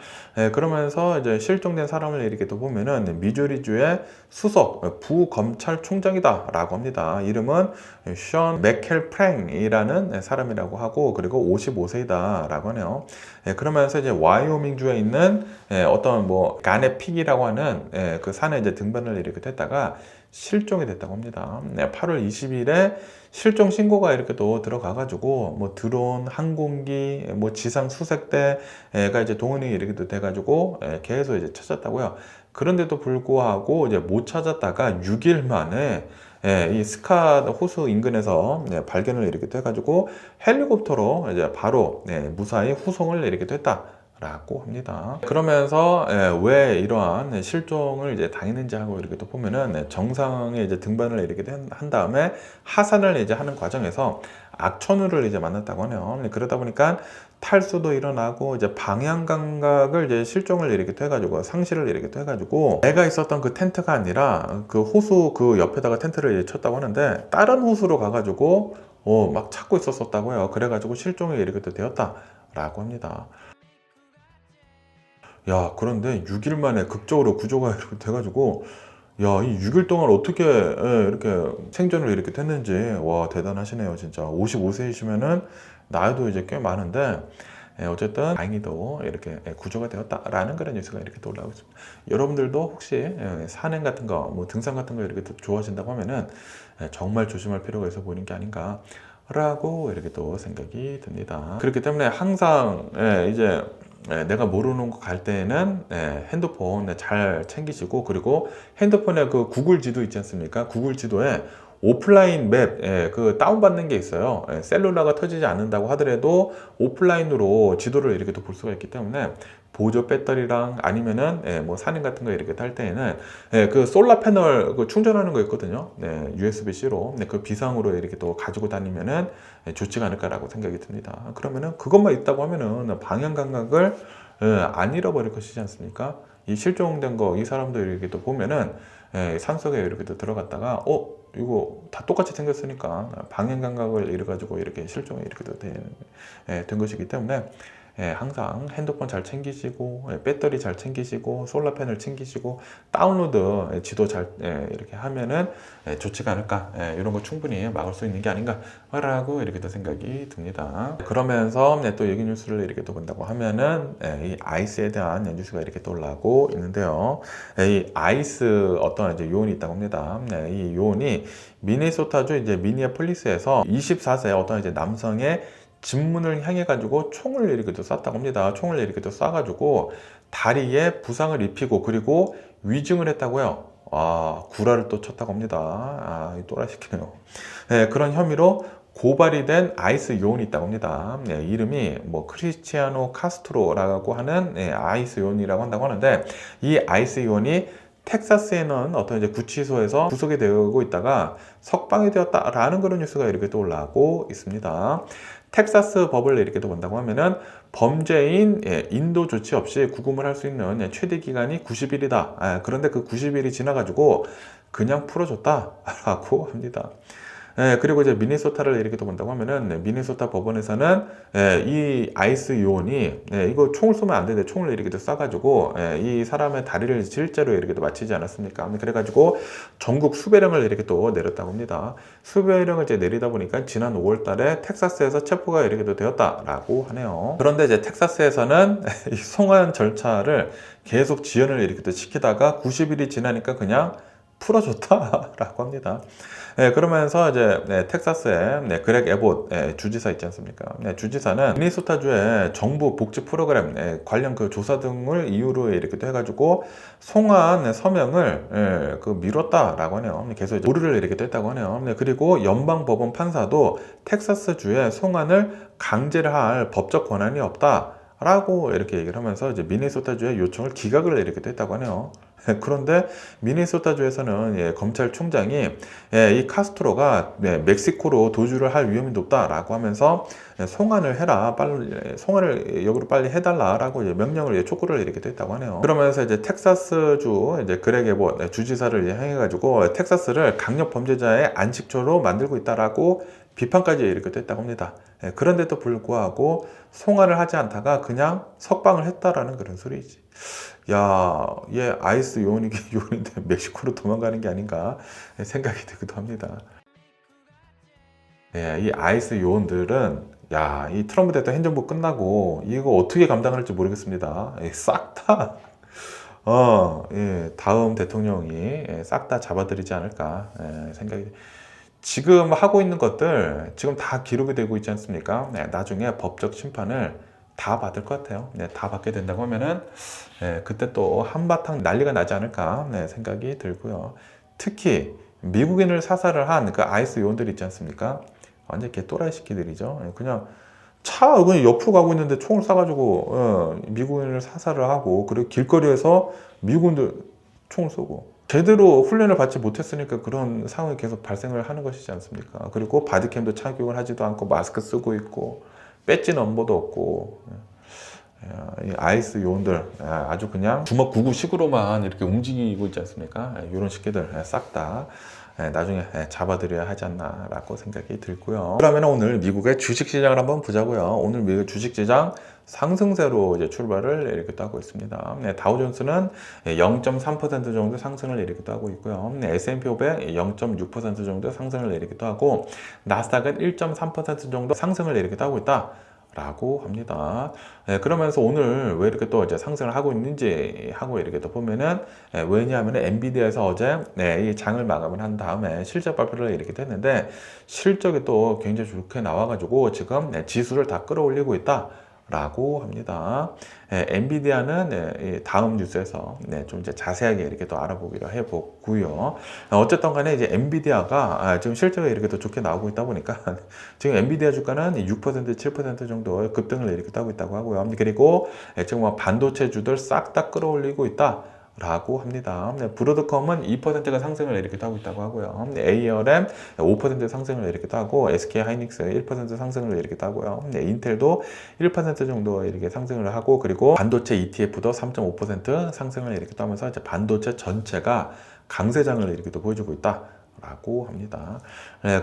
그러면서 이제 실종된 사람을 이렇게 또 보면은 미주리주의 수석 부검찰총장이다 라고 합니다. 이름은 션 맥켈 프랭이라는 사람이라고 하고, 그리고 55세이다 라고 하네요. 그러면서 이제 와이오밍주에 있는 어떤 뭐 가네 픽이라고 하는 그 산에 이제 등반을 이렇게 했다가 실종이 됐다고 합니다. 8월 20일에 실종 신고가 이렇게 또 들어가가지고, 뭐 드론, 항공기, 뭐 지상 수색대가 이제 동원이 이렇게 또 돼가지고 계속 이제 찾았다고요. 그런데도 불구하고 이제 못 찾았다가 6일 만에 이 스캇 호수 인근에서 발견을 이렇게 해가지고 헬리콥터로 이제 바로 무사히 후송을 이렇게 됐다 라고 합니다. 그러면서 왜 이러한 실종을 이제 당했는지 하고 이렇게 또 보면은, 정상에 이제 등반을 이렇게 한 다음에 하산을 이제 하는 과정에서 악천후를 이제 만났다고 하네요. 그러다 보니까 탈수도 일어나고, 이제 방향 감각을 이제 실종을 이렇게 해가지고 상실을 이렇게 해가지고, 내가 있었던 그 텐트가 아니라 그 호수 그 옆에다가 텐트를 이제 쳤다고 하는데, 다른 호수로 가가지고 막 찾고 있었다고요. 그래가지고 실종이 이렇게 되었다라고 합니다. 그런데 6일 만에 극적으로 구조가 이렇게 돼가지고, 이 6일 동안 어떻게 이렇게 생존을 이렇게 됐는지, 와, 대단하시네요, 진짜. 55세이시면은 나이도 이제 꽤 많은데, 어쨌든 다행히도 이렇게 구조가 되었다라는 그런 뉴스가 이렇게 또 올라오고 있습니다. 여러분들도 혹시 산행 같은 거, 뭐 등산 같은 거 이렇게 또 좋아하신다고 하면은 정말 조심할 필요가 있어 보이는 게 아닌가. 라고 이렇게 또 생각이 듭니다. 그렇기 때문에 항상 이제 내가 모르는 곳 갈 때는 핸드폰 잘 챙기시고, 그리고 핸드폰에 그 구글 지도 있지 않습니까? 구글 지도에 오프라인 맵 그 다운받는 게 있어요. 셀룰라가 터지지 않는다고 하더라도 오프라인으로 지도를 이렇게 또 볼 수가 있기 때문에 보조 배터리랑 아니면은 뭐 산행 같은 거 이렇게 탈 때에는 그 솔라 패널 그 충전하는 거 있거든요. USB-C로 그 비상으로 이렇게 또 가지고 다니면은 좋지가 않을까라고 생각이 듭니다. 그러면은 그것만 있다고 하면은 방향 감각을 안 잃어버릴 것이지 않습니까? 이 실종된 거 이 사람들 이렇게 또 보면은 산속에 이렇게 또 들어갔다가 이거 다 똑같이 생겼으니까 방향 감각을 잃어가지고 이렇게 실종이 이렇게 된 것이기 때문에 항상 핸드폰 잘 챙기시고 배터리 잘 챙기시고 솔라팬을 챙기시고 다운로드 지도 잘 이렇게 하면은 좋지가 않을까, 이런 거 충분히 막을 수 있는 게 아닌가라고 이렇게 또 생각이 듭니다. 그러면서 또 얘기 뉴스를 이렇게 또 본다고 하면은 이 아이스에 대한 뉴스가 이렇게 또 올라오고 있는데요. 이 아이스 어떤 이제 요원이 있다고 합니다. 이 요원이 미네소타주 이제 미니애폴리스에서 24세 어떤 이제 남성의 집문을 향해 가지고 총을 이렇게 또 쐈다고 합니다. 총을 이렇게 또 쏴가지고 다리에 부상을 입히고, 그리고 위증을 했다고요. 구라를 또 쳤다고 합니다. 또라이 새끼네요. 그런 혐의로 고발이 된 아이스 요원이 있다고 합니다. 이름이 뭐 크리스티아노 카스트로라고 하는 아이스 요원이라고 한다고 하는데, 이 아이스 요원이 텍사스에 있는 어떤 이제 구치소에서 구속이 되고 있다가 석방이 되었다라는 그런 뉴스가 이렇게 또 올라오고 있습니다. 텍사스 법을 이렇게 또 본다고 하면은 범죄인 인도 조치 없이 구금을 할 수 있는 최대 기간이 90일이다. 그런데 그 90일이 지나가지고 그냥 풀어줬다라고 합니다. 그리고 이제 미네소타를 이렇게 또 본다고 하면은 미네소타 법원에서는 이 아이스 요원이 이거 총을 쏘면 안 되는데 총을 이렇게 또 쏴가지고 이 사람의 다리를 실제로 이렇게 또 맞히지 않았습니까? 그래가지고 전국 수배령을 이렇게 또 내렸다고 합니다. 수배령을 이제 내리다 보니까 지난 5월달에 텍사스에서 체포가 이렇게 또 되었다라고 하네요. 그런데 이제 텍사스에서는 이 송환 절차를 계속 지연을 이렇게 또 시키다가 90일이 지나니까 그냥 풀어줬다라고 합니다. 그러면서 이제 텍사스의 그렉 에봇 주지사 있지 않습니까? 주지사는 미네소타주의 정부 복지 프로그램 관련 그 조사 등을 이유로 이렇게 또 해가지고 송환 서명을 그 미뤘다라고 하네요. 계속 이제 오류를 이렇게 또 했다고 하네요. 그리고 연방법원 판사도 텍사스주의 송환을 강제를 할 법적 권한이 없다라고 이렇게 얘기를 하면서 이제 미네소타주의 요청을 기각을 이렇게 또 했다고 하네요. 그런데 미네소타주에서는 검찰총장이 이 카스트로가 멕시코로 도주를 할 위험이 높다라고 하면서 송환을 해라, 빨리 송환을 역으로 빨리 해달라라고 명령을 촉구를 이렇게 했다고 하네요. 그러면서 이제 텍사스주 이제 그렉 에봇 주지사를 향해 가지고 텍사스를 강력 범죄자의 안식처로 만들고 있다라고 비판까지 이렇게 했다고 합니다. 그런데도 불구하고 송환을 하지 않다가 그냥 석방을 했다라는 그런 소리지. 야, 얘 아이스 요원인데 멕시코로 도망가는 게 아닌가 생각이 들기도 합니다. 이 아이스 요원들은 이 트럼프 대통령 행정부 끝나고 이거 어떻게 감당할지 모르겠습니다. 싹 다 다음 대통령이 싹 다 잡아들이지 않을까 생각이. 지금 하고 있는 것들 지금 다 기록이 되고 있지 않습니까? 나중에 법적 심판을 다 받을 것 같아요. 다 받게 된다고 하면은 그때 또 한바탕 난리가 나지 않을까 생각이 들고요. 특히 미국인을 사살을 한 그 아이스 요원들 있지 않습니까? 완전 개또라이 새끼들이죠. 그냥 그냥 옆으로 가고 있는데 총을 쏴가지고 미국인을 사살을 하고, 그리고 길거리에서 미국인들 총을 쏘고, 제대로 훈련을 받지 못했으니까 그런 상황이 계속 발생을 하는 것이지 않습니까? 그리고 바디캠도 착용을 하지도 않고 마스크 쓰고 있고 배지 넘버도 없고, 이 아이스 요원들 아주 그냥 주먹 구구식으로만 이렇게 움직이고 있지 않습니까? 이런 새끼들 싹 다 나중에 잡아들여야 하지 않나라고 생각이 들고요. 그러면 오늘 미국의 주식시장을 한번 보자고요. 오늘 미국 주식시장 상승세로 이제 출발을 이렇게 또 하고 있습니다. 다우존스는 0.3% 정도 상승을 이렇게 또 하고 있고요. S&P 500 0.6% 정도 상승을 이렇게 또 하고, 나스닥은 1.3% 정도 상승을 이렇게 또 하고 있다 라고 합니다. 그러면서 오늘 왜 이렇게 또 이제 상승을 하고 있는지 하고 이렇게 또 보면은, 왜냐하면 엔비디아에서 어제 이 장을 마감을 한 다음에 실적 발표를 이렇게 됐는데, 실적이 또 굉장히 좋게 나와가지고 지금 지수를 다 끌어올리고 있다. 라고 합니다. 엔비디아는 다음 뉴스에서 좀 이제 자세하게 이렇게 또 알아보기로 해보고요. 어쨌든 간에 이제 엔비디아가 지금 실적이 이렇게 또 좋게 나오고 있다 보니까 지금 엔비디아 주가는 6%, 7% 정도 급등을 이렇게 하고 있다고 하고요. 그리고 지금 뭐 반도체 주들 싹 다 끌어올리고 있다. 라고 합니다. 브로드컴은 2%가 상승을 이렇게 하고 있다고 하고요. ARM 5% 상승을 이렇게 하고, SK 하이닉스 1% 상승을 이렇게 하고요. 인텔도 1% 정도 이렇게 상승을 하고, 그리고 반도체 ETF도 3.5% 상승을 이렇게 하면서 이제 반도체 전체가 강세장을 이렇게 또 보여주고 있다. 라고 합니다.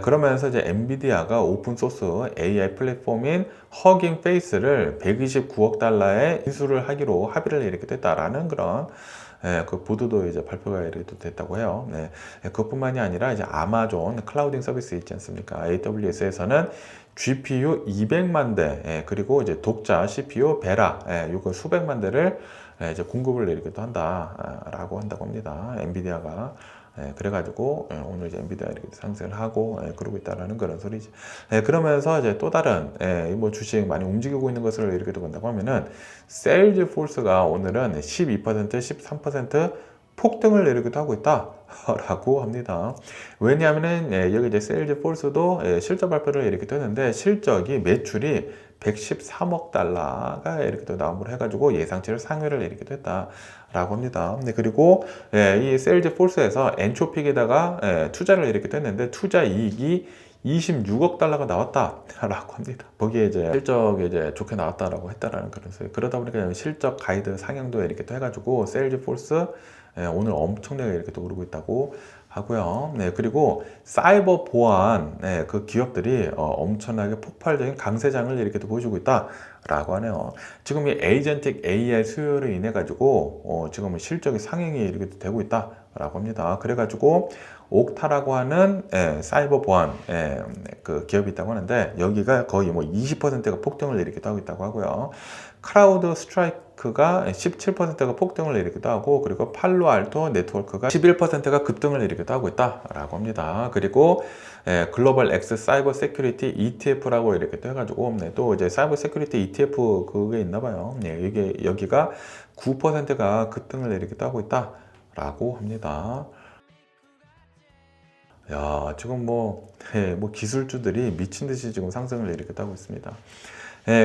그러면서 이제 엔비디아가 오픈소스 AI 플랫폼인 허깅 페이스를 129억 달러에 인수를 하기로 합의를 이렇게 됐다라는 그런 그 보도도 이제 발표가 이렇게 됐다고 해요. 그것뿐만이 아니라 이제 아마존 클라우딩 서비스 있지 않습니까? AWS에서는 GPU 200만 대, 그리고 이제 독자 CPU 베라, 이거 수백만 대를 이제 공급을 이렇게 또 한다라고 한다고 합니다. 엔비디아가. 그래가지고 오늘 이제 엔비디아 이렇게 상승을 하고 그러고 있다라는 그런 소리죠. 그러면서 이제 또 다른 뭐 주식 많이 움직이고 있는 것을 이렇게 본다고 하면은 세일즈포스가 오늘은 12%, 13% 폭등을 이렇게 하고 있다라고 합니다. 왜냐하면은 여기 이제 세일즈포스도 실적 발표를 이렇게 했는데 실적이 매출이 113억 달러가 이렇게 또 나옴으로 해가지고 예상치를 상회를 이렇게 됐다라고 합니다. 그리고 이 세일즈포스에서 엔초픽에다가 투자를 이렇게 했는데 투자 이익이 26억 달러가 나왔다라고 합니다. 거기에 이제 실적이 이제 좋게 나왔다라고 했다라는 그런 소리. 그러다 보니까 실적 가이드 상향도 이렇게 또 해가지고 세일즈포스 오늘 엄청나게 이렇게 또 오르고 있다고 하고요. 그리고 사이버 보안 그 기업들이 엄청나게 폭발적인 강세장을 이렇게 또 보여주고 있다라고 하네요. 지금 이 에이전틱 AI 수요로 인해 가지고 지금 실적이 상향이 이렇게 되고 있다라고 합니다. 그래가지고 옥타라고 하는 사이버 보안 그 기업이 있다고 하는데 여기가 거의 뭐 20%가 폭등을 이렇게 하고 있다고 하고요. 크라우드 스트라이크가 17%가 폭등을 일으키기도 하고, 그리고 팔로알토 네트워크가 11%가 급등을 일으키기도 하고 있다라고 합니다. 그리고 글로벌 엑스 사이버 세큐리티 ETF라고 이렇게 또 해가지고 또 이제 사이버 세큐리티 ETF 그게 있나 봐요. 이게 여기가 9%가 급등을 일으키기도 하고 있다라고 합니다. 야, 지금 뭐 기술주들이 미친 듯이 지금 상승을 이렇게 하고 있습니다.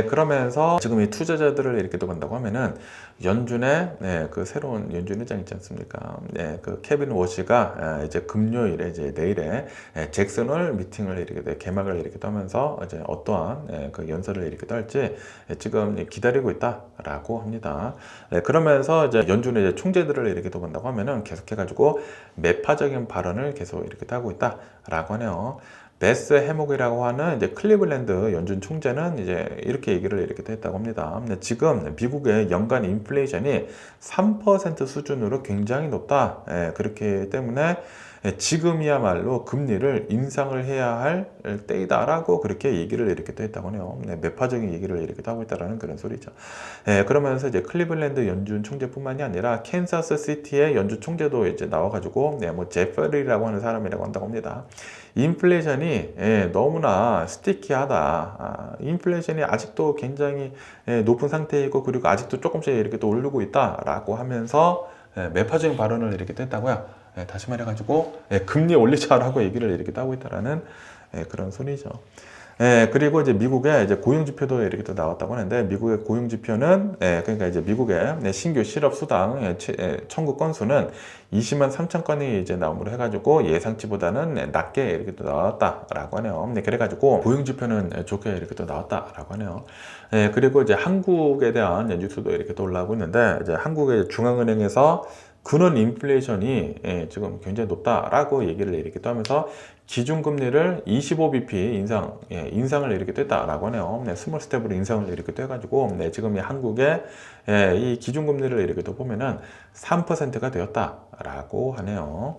그러면서 지금 이 투자자들을 이렇게 또 본다고 하면은 연준의 그 새로운 연준 의장 있지 않습니까? 그 케빈 워시가 이제 금요일에 이제 내일에 잭슨홀 미팅을 이렇게 개막을 이렇게 하면서 이제 어떠한 그 연설을 이렇게 할지 지금 기다리고 있다라고 합니다. 그러면서 이제 연준의 이제 총재들을 이렇게 또 본다고 하면은 계속해가지고 매파적인 발언을 계속 이렇게 하고 있다라고 하네요. 베스 해목이라고 하는 이제 클리블랜드 연준 총재는 이제 이렇게 얘기를 이렇게 했다고 합니다. 지금 미국의 연간 인플레이션이 3% 수준으로 굉장히 높다. 그렇기 때문에 지금이야말로 금리를 인상을 해야 할 때이다라고 그렇게 얘기를 이렇게 했다고 해요. 매파적인 얘기를 이렇게 하고 있다라는 그런 소리죠. 그러면서 이제 클리블랜드 연준 총재뿐만이 아니라 캔사스 시티의 연준 총재도 이제 나와가지고 뭐 제퍼리라고 하는 사람이라고 한다고 합니다. 인플레이션이 너무나 스티키하다. 인플레이션이 아직도 굉장히 높은 상태이고 그리고 아직도 조금씩 이렇게 또 오르고 있다라고 하면서 매파적인 발언을 이렇게 했다고요. 다시 말해가지고 금리 올리자라고 얘기를 이렇게 하고 있다라는 그런 소리죠. 그리고 이제 미국의 이제 고용지표도 이렇게 또 나왔다고 하는데, 미국의 고용지표는, 그러니까 이제 미국의 신규 실업 수당 청구 건수는 20만 3천 건이 이제 나옴으로 해가지고 예상치보다는 낮게 이렇게 또 나왔다라고 하네요. 그래가지고 고용지표는 좋게 이렇게 또 나왔다라고 하네요. 그리고 이제 한국에 대한 뉴스도 이렇게 또 올라오고 있는데, 이제 한국의 중앙은행에서 근원 인플레이션이 지금 굉장히 높다라고 얘기를 이렇게 또 하면서 기준금리를 25bp 인상을 이렇게 됐다라고 하네요. 스몰 스텝으로 인상을 이렇게 돼가지고 지금 이 한국의 이 기준금리를 이렇게 또 보면은 3%가 되었다라고 하네요.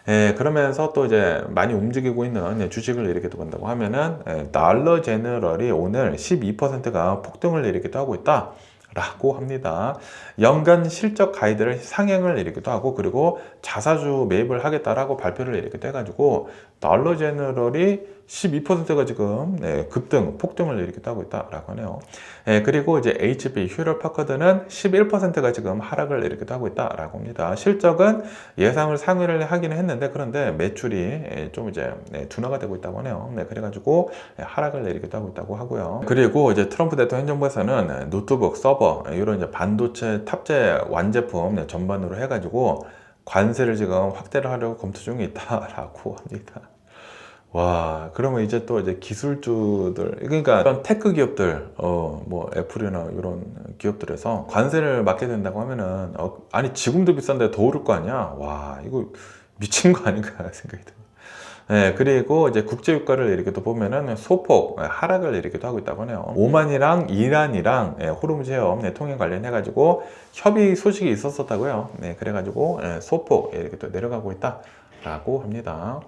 그러면서 또 이제 많이 움직이고 있는 주식을 이렇게 또 본다고 하면은 달러 제너럴이 오늘 12%가 폭등을 일으키기도 하고 있다. 라고 합니다. 연간 실적 가이드를 상향을 일으키기도 하고, 그리고 자사주 매입을 하겠다라고 발표를 일으키기도 해가지고 달러 제너럴이 12%가 지금 급등, 폭등을 일으키기도 하고 있다라고 하네요. 그리고 이제 HP 휴럴 파커드는 11%가 지금 하락을 일으키기도 하고 있다라고 합니다. 실적은 예상을 상회를 하기는 했는데, 그런데 매출이 좀 이제 둔화가 되고 있다고 하네요. 그래가지고 하락을 일으키기도 하고 있다고 하고요. 그리고 이제 트럼프 대통령 행정부에서는 노트북, 서버 이런 이제 반도체 탑재 완제품 전반으로 해가지고 관세를 지금 확대를 하려고 검토 중에 있다라고 합니다. 와, 그러면 이제 또 이제 기술주들, 그러니까 이런 테크 기업들, 뭐 애플이나 이런 기업들에서 관세를 맡게 된다고 하면은, 아니 지금도 비싼데 더 오를 거 아니야? 와, 이거 미친 거 아닌가 생각이 듭니다. 그리고 이제 국제유가를 이렇게 또 보면은 소폭 하락을 이렇게도 하고 있다고 하네요. 오만이랑 이란이랑 호르무즈 해협 통행 관련해가지고 협의 소식이 있었었다고요. 그래가지고 소폭 이렇게 또 내려가고 있다라고 합니다.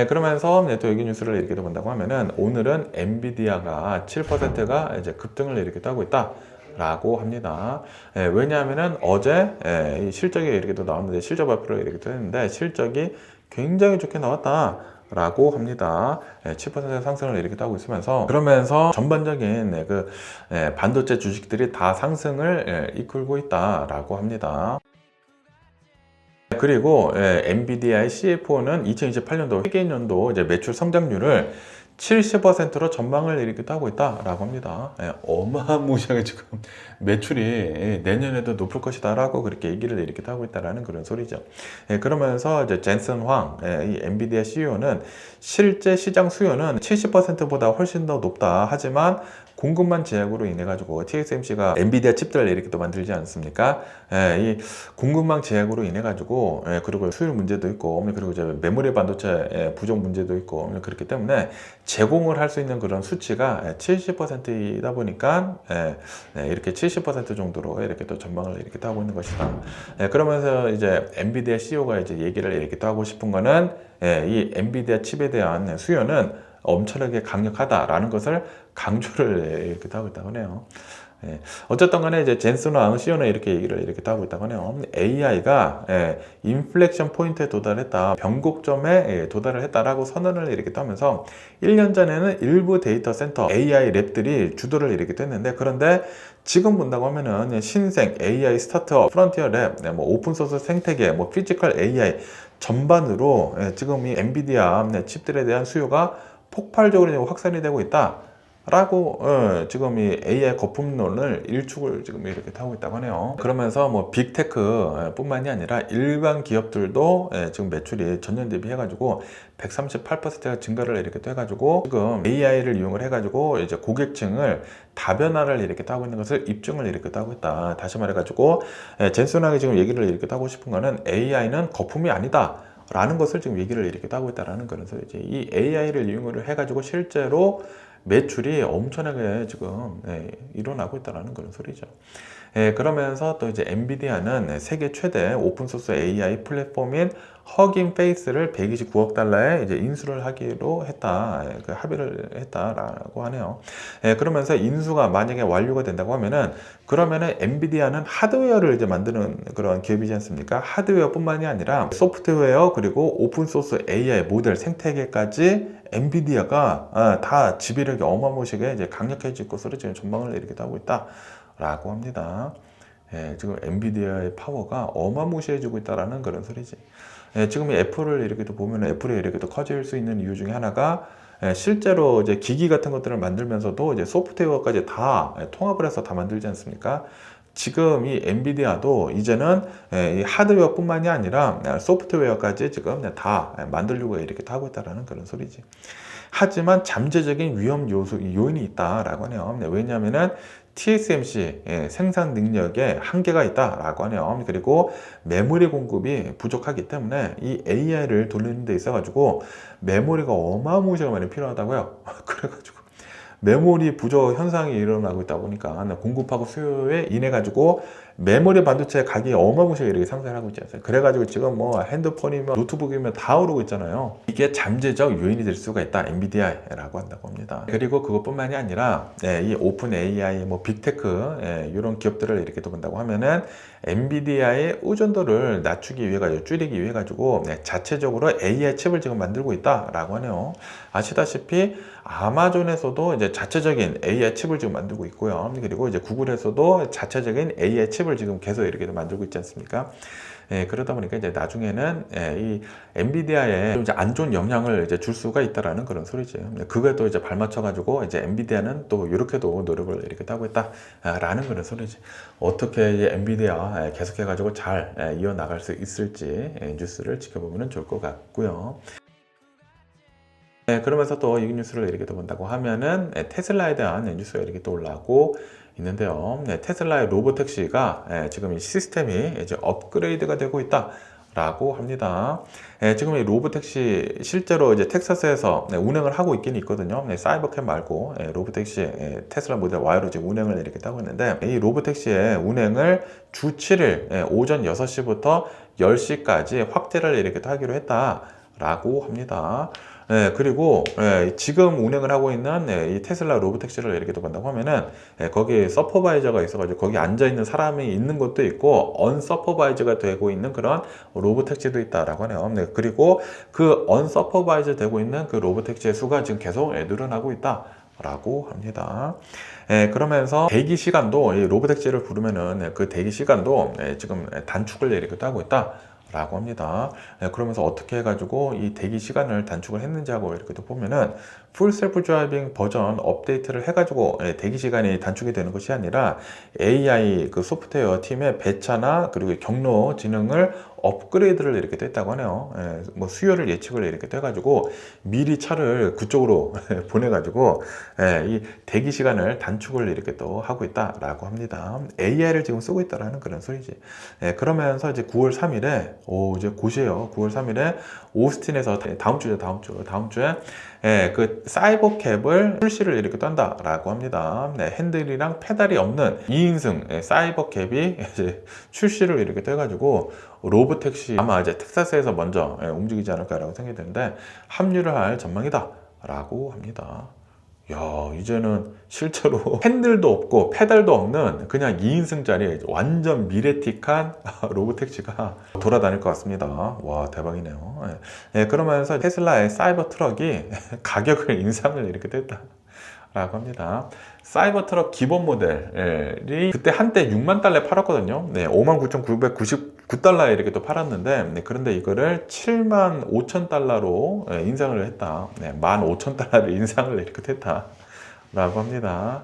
그러면서 또 여기 뉴스를 이렇게 본다고 하면은 오늘은 엔비디아가 7%가 이제 급등을 이렇게 하고 있다. 라고 합니다. 왜냐하면은 어제 이 실적이 이렇게 또 나왔는데, 실적 발표를 이렇게 또 했는데 실적이 굉장히 좋게 나왔다. 라고 합니다. 7% 상승을 이렇게 하고 있으면서, 그러면서 전반적인 그 반도체 주식들이 다 상승을 이끌고 있다라고 합니다. 그리고 엔비디아의 CFO는 2028년도 회계연도 이제 매출 성장률을 70%로 전망을 이렇게 하고 있다라고 합니다. 어마무시하게 지금 매출이 내년에도 높을 것이다라고 그렇게 얘기를 이렇게 하고 있다라는 그런 소리죠. 그러면서 이제 젠슨 황, 이 엔비디아 CEO는 실제 시장 수요는 70%보다 훨씬 더 높다. 하지만 공급망 제약으로 인해 가지고 TSMC가 엔비디아 칩들을 이렇게 또 만들지 않습니까? 이 공급망 제약으로 인해 가지고, 그리고 수율 문제도 있고, 그리고 이제 메모리 반도체 부족 문제도 있고, 그렇기 때문에 제공을 할 수 있는 그런 수치가 70%이다 보니까 이렇게 70% 정도로 이렇게 또 전망을 이렇게 하고 있는 것이다. 그러면서 이제 엔비디아 CEO가 이제 얘기를 이렇게 또 하고 싶은 거는, 이 엔비디아 칩에 대한 수요는 엄청나게 강력하다라는 것을 강조를 이렇게 하고 있다고 하네요. 어쨌든 간에 이제 젠슨 황 CEO는 이렇게 얘기를 이렇게 하고 있다고 하네요. AI가 인플렉션 포인트에 도달했다, 변곡점에 도달을 했다라고 선언을 이렇게 하면서, 1년 전에는 일부 데이터 센터 AI 랩들이 주도를 이렇게 했는데, 그런데 지금 본다고 하면은 신생 AI 스타트업, 프론티어 랩, 뭐 오픈소스 생태계, 뭐 피지컬 AI 전반으로 지금 이 엔비디아 칩들에 대한 수요가 폭발적으로 확산이 되고 있다. 라고 지금 이 AI 거품론을 일축을 지금 이렇게 타고 있다고 하네요. 그러면서 뭐 빅테크 뿐만이 아니라 일반 기업들도 지금 매출이 전년 대비 해가지고 138%가 증가를 이렇게 해가지고 지금 AI를 이용을 해가지고 이제 고객층을 다변화를 이렇게 하고 있는 것을 입증을 이렇게 하고 있다. 다시 말해가지고 젠슨하게 지금 얘기를 이렇게 하고 싶은 거는 AI는 거품이 아니다. 라는 것을 지금 얘기를 이렇게 하고 있다라는 거는, 이제 이 AI를 이용을 해가지고 실제로 매출이 엄청나게 지금 일어나고 있다는 그런 소리죠. 그러면서 또 이제 엔비디아는 세계 최대 오픈소스 AI 플랫폼인 허깅 페이스를 129억 달러에 이제 인수를 하기로 했다, 그 합의를 했다라고 하네요. 그러면서 인수가 만약에 완료가 된다고 하면은, 그러면은 엔비디아는 하드웨어를 이제 만드는 그런 기업이지 않습니까? 하드웨어뿐만이 아니라 소프트웨어, 그리고 오픈소스 AI 모델 생태계까지 엔비디아가 다 지배력이 어마무시하게 이제 강력해질 것으로 지금 전망을 이렇게 하고 있다라고 합니다. 지금 엔비디아의 파워가 어마무시해지고 있다라는 그런 소리지. 지금 이 애플을 이렇게 또 보면 애플이 이렇게 또 커질 수 있는 이유 중에 하나가, 실제로 이제 기기 같은 것들을 만들면서도 이제 소프트웨어까지 다 통합을 해서 다 만들지 않습니까? 지금 이 엔비디아도 이제는 이 하드웨어뿐만이 아니라 소프트웨어까지 지금 다 만들려고 이렇게 하고 있다라는 그런 소리지. 하지만 잠재적인 위험 요인이 있다라고 하네요. 왜냐하면은 TSMC 생산 능력에 한계가 있다라고 하네요. 그리고 메모리 공급이 부족하기 때문에 이 AI를 돌리는 데 있어가지고 메모리가 어마무시하게 많이 필요하다고요. 그래가지고 메모리 부족 현상이 일어나고 있다 보니까 공급하고 수요에 인해 가지고 메모리 반도체 가격이 어마무시하게 이렇게 상승을 하고 있지 않습니까? 그래가지고 지금 뭐 핸드폰이면 노트북이면 다 오르고 있잖아요. 이게 잠재적 요인이 될 수가 있다. 엔비디아라고 한다고 합니다. 그리고 그것뿐만이 아니라 이 오픈 AI, 뭐 빅테크 이런 기업들을 이렇게 또 본다고 하면은 엔비디아의 의존도를 낮추기 위해 가지고 줄이기 위해 가지고 자체적으로 AI 칩을 지금 만들고 있다라고 하네요. 아시다시피 아마존에서도 이제 자체적인 AI 칩을 지금 만들고 있고요. 그리고 이제 구글에서도 자체적인 AI 칩을 지금 계속 이렇게 만들고 있지 않습니까? 그러다 보니까 이제 나중에는 이 엔비디아에 좀 이제 안 좋은 영향을 이제 줄 수가 있다라는 그런 소리죠. 그거에 또 이제 발맞춰 가지고 이제 엔비디아는 또 이렇게도 노력을 이렇게 하고 있다라는 그런 소리지. 어떻게 이제 엔비디아 계속해 가지고 잘 이어 나갈 수 있을지 뉴스를 지켜보면 좋을 것 같고요. 그러면서 또 이 뉴스를 이렇게 또 본다고 하면은 테슬라에 대한 뉴스가 이렇게 또 올라오고 있는데요. 테슬라의 로보택시가 지금 이 시스템이 이제 업그레이드가 되고 있다라고 합니다. 지금 이 로보택시 실제로 이제 텍사스에서 운행을 하고 있긴 있거든요. 사이버캡 말고 로보택시 테슬라 모델 Y로 지금 운행을 이렇게 하고 있는데 이 로보택시의 운행을 주 7일 오전 6시부터 10시까지 확대를 이렇게 하기로 했다라고 합니다. 그리고 지금 운행을 하고 있는 이 테슬라 로보택시를 이렇게 본다고 하면은 거기 서퍼바이저가 있어가지고 거기 앉아 있는 사람이 있는 것도 있고 언서퍼바이저가 되고 있는 그런 로보택시도 있다라고 하네요. 그리고 그 언서퍼바이저 되고 있는 그 로보택시의 수가 지금 계속 늘어나고 있다라고 합니다. 그러면서 대기 시간도 이 로보택시를 부르면은 그 대기 시간도 지금 단축을 이렇게 하고 있다. 라고 합니다. 그러면서 어떻게 해가지고 이 대기 시간을 단축을 했는지 하고 이렇게 또 보면은 풀 셀프 드라이빙 버전 업데이트를 해가지고 대기 시간이 단축이 되는 것이 아니라 AI 그 소프트웨어 팀의 배차나 그리고 경로 지능을 업그레이드를 이렇게 했다고 하네요. 뭐 수요를 예측을 이렇게 해가지고 미리 차를 그쪽으로 보내가지고 이 대기 시간을 단축을 이렇게 또 하고 있다라고 합니다. AI를 지금 쓰고 있다라는 그런 소리지. 그러면서 이제 9월 3일에 이제 곧이에요. 9월 3일에 오스틴에서 다음 주에 그 사이버캡을 출시를 이렇게 떤다라고 합니다. 핸들이랑 페달이 없는 2인승 사이버캡이 이제 출시를 이렇게 해가지고 로보택시 아마 이제 텍사스에서 먼저 움직이지 않을까라고 생각이 드는데 합류를 할 전망이다라고 합니다. 야, 이제는 실제로 핸들도 없고 페달도 없는 그냥 2인승짜리 완전 미래틱한 로보택시가 돌아다닐 것 같습니다. 와, 대박이네요. 그러면서 테슬라의 사이버 트럭이 가격을 인상을 이렇게 됐다. 라고 합니다. 사이버 트럭 기본 모델이 그때 한때 6만 달러에 팔았거든요. 59,999달러에 이렇게 또 팔았는데, 그런데 이거를 7만 5천 달러로 인상을 했다. 15,000달러를 인상을 이렇게 했다. 라고 합니다.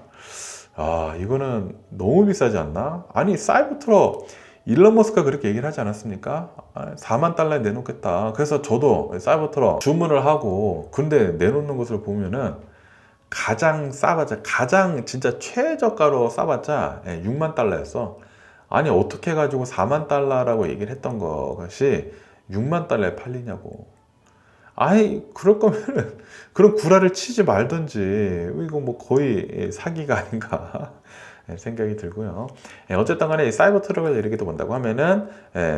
아, 이거는 너무 비싸지 않나? 아니, 사이버 트럭 일론 머스크가 그렇게 얘기를 하지 않았습니까? 4만 달러에 내놓겠다. 그래서 저도 사이버 트럭 주문을 하고, 근데 내놓는 것을 보면은 가장 싸봤자 가장 진짜 최저가로 싸봤자 6만 달러였어. 아니 어떻게 해가지고 4만 달러라고 얘기를 했던 것이 6만 달러에 팔리냐고. 아니 그럴 거면은 그런 구라를 치지 말던지. 이거 뭐 거의 사기가 아닌가 생각이 들고요. 어쨌든 간에 사이버 트럭을 이렇게 또 본다고 하면은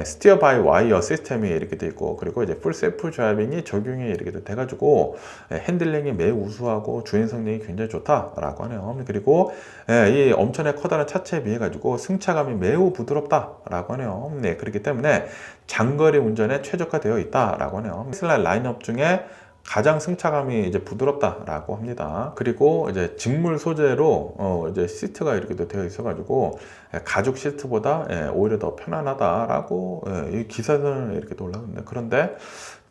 스티어 바이 와이어 시스템이 이렇게 돼 있고, 그리고 이제 풀 셀프 드라이빙이 적용이 이렇게 돼 가지고 핸들링이 매우 우수하고 주행 성능이 굉장히 좋다라고 하네요. 그리고 이 엄청나게 커다란 차체에 비해 가지고 승차감이 매우 부드럽다라고 하네요. 그렇기 때문에 장거리 운전에 최적화되어 있다라고 하네요. 테슬라 라인업 중에 가장 승차감이 이제 부드럽다라고 합니다. 그리고 이제 직물 소재로 이제 시트가 이렇게 되어 있어가지고 가죽 시트보다 오히려 더 편안하다라고 이 기사에서는 이렇게 올라오는데, 그런데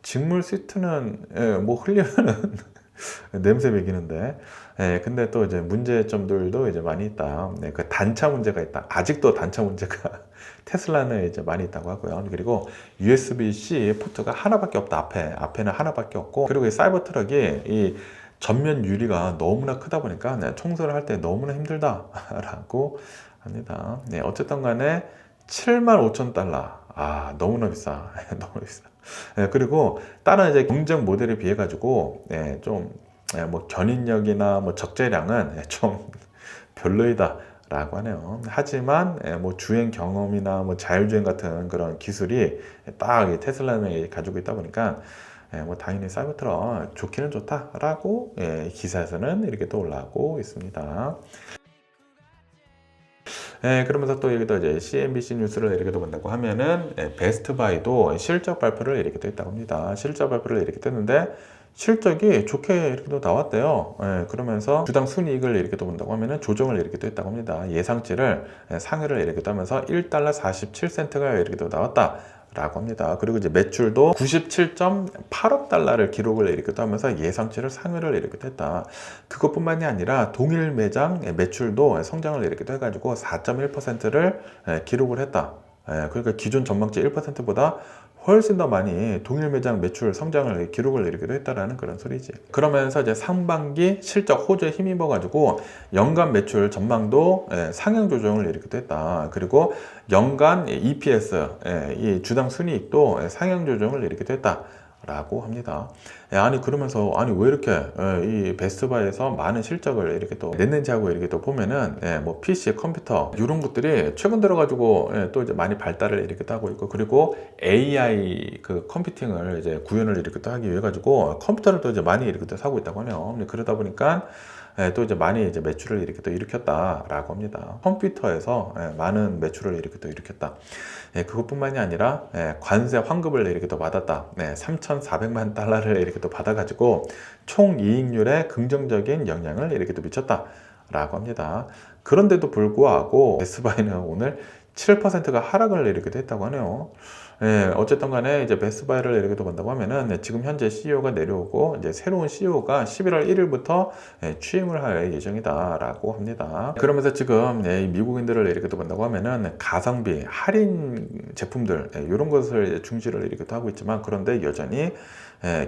직물 시트는 뭐 흘리면은 냄새 배기는데, 근데 또 이제 문제점들도 이제 많이 있다. 그 단차 문제가 있다. 아직도 단차 문제가 테슬라는 이제 많이 있다고 하고요. 그리고 USB-C 포트가 하나밖에 없다. 앞에는 하나밖에 없고, 그리고 이 사이버 트럭이 이 전면 유리가 너무나 크다 보니까 청소를 할 때 너무나 힘들다라고 합니다. 어쨌든 간에 75,000달러. 아, 너무나 비싸. 너무 비싸. 그리고 다른 이제 경쟁 모델에 비해 가지고 좀 뭐 견인력이나 뭐 적재량은 좀 별로이다 라고 하네요. 하지만 뭐 주행 경험이나 뭐 자율주행 같은 그런 기술이 딱 이 테슬라는 가지고 있다 보니까 뭐 당연히 사이버트럭 좋기는 좋다라고 기사에서는 이렇게 또 올라오고 있습니다. 그러면서 또 여기도 이제 CNBC 뉴스를 이렇게 또 본다고 하면은 베스트바이도 실적 발표를 이렇게 또 했다고 합니다. 실적 발표를 이렇게 떴는데 실적이 좋게 이렇게 또 나왔대요. 그러면서 주당 순이익을 이렇게 또 본다고 하면은 조정을 이렇게 또 했다고 합니다. 예상치를 상회를 이렇게 떠면서 1달러 47센트가 이렇게 또 나왔다. 라고 합니다. 그리고 이제 매출도 97.8억 달러를 기록을 이렇게 하면서 예상치를 상회를 이렇게 했다. 그것뿐만이 아니라 동일 매장 매출도 성장을 이렇게 해가지고 4.1%를 기록을 했다. 그러니까 기존 전망치 1%보다 훨씬 더 많이 동일 매장 매출 성장을 기록을 이렇게 했다라는 그런 소리지. 그러면서 이제 상반기 실적 호조에 힘입어 가지고 연간 매출 전망도 상향 조정을 이렇게 했다. 그리고 연간 EPS 이 주당 순이익도 상향 조정을 이렇게 했다. 라고 합니다. 아니 그러면서 아니 왜 이렇게 이 베스트바이에서 많은 실적을 이렇게 또 냈는지 하고 이렇게 또 보면은 뭐 PC, 컴퓨터 이런 것들이 최근 들어 가지고 또 이제 많이 발달을 이렇게 또 하고 있고, 그리고 AI 그 컴퓨팅을 이제 구현을 이렇게 또 하기 위해 가지고 컴퓨터를 또 이제 많이 이렇게 또 사고 있다고 하네요. 그러다 보니까 또 이제 많이 이제 매출을 이렇게 또 일으켰다라고 합니다. 컴퓨터에서 많은 매출을 이렇게 또 일으켰다. 그것뿐만이 아니라 관세 환급을 이렇게 또 받았다. 3,400만 달러를 이렇게 또 받아가지고 총 이익률에 긍정적인 영향을 이렇게 또 미쳤다라고 합니다. 그런데도 불구하고 베스트바이는 오늘 7%가 하락을 이렇게 했다고 하네요. 어쨌든 간에 이제 베스트바이를 이렇게 또 본다고 하면은 지금 현재 CEO가 내려오고 이제 새로운 CEO가 11월 1일부터 취임을 할 예정이다라고 합니다. 그러면서 지금 미국인들을 이렇게 또 본다고 하면은 가성비, 할인 제품들 이런 것을 중시를 이렇게 또 하고 있지만, 그런데 여전히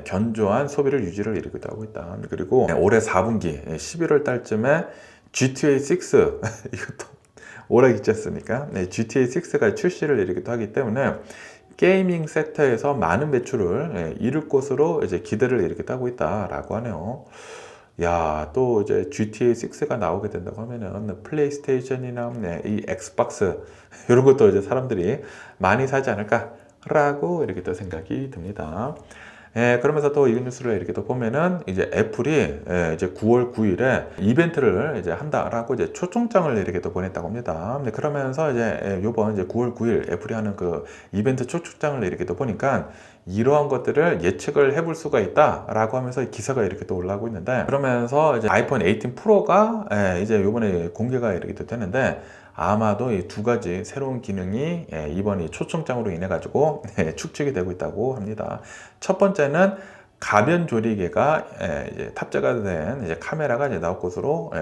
견조한 소비를 유지를 이렇게 또 하고 있다. 그리고 올해 4분기 11월 달쯤에 GTA 6 이것도 오래 있지 않습니까? GTA 6가 출시를 이렇게 또 하기 때문에 게이밍 섹터에서 많은 매출을 이룰 것으로 이제 기대를 이렇게 하고 있다라고 하네요. 야, 또 이제 GTA 6가 나오게 된다고 하면은 플레이스테이션이나 이 엑스박스 이런 것도 이제 사람들이 많이 사지 않을까라고 이렇게 또 생각이 듭니다. 그러면서 또 이 뉴스를 이렇게 또 보면은 이제 애플이 이제 9월 9일에 이벤트를 이제 한다라고 이제 초청장을 이렇게 또 보냈다고 합니다. 그러면서 이제 요번 이제 9월 9일 애플이 하는 그 이벤트 초청장을 이렇게 또 보니까 이러한 것들을 예측을 해볼 수가 있다라고 하면서 기사가 이렇게 또 올라오고 있는데, 그러면서 이제 아이폰 18 프로가 이제 요번에 공개가 이렇게 또 되는데, 아마도 이 두 가지 새로운 기능이 이번 이 초청장으로 인해 가지고 축적이 되고 있다고 합니다. 첫 번째는 가변 조리개가 이제 탑재가 된 이제 카메라가 이제 나올 것으로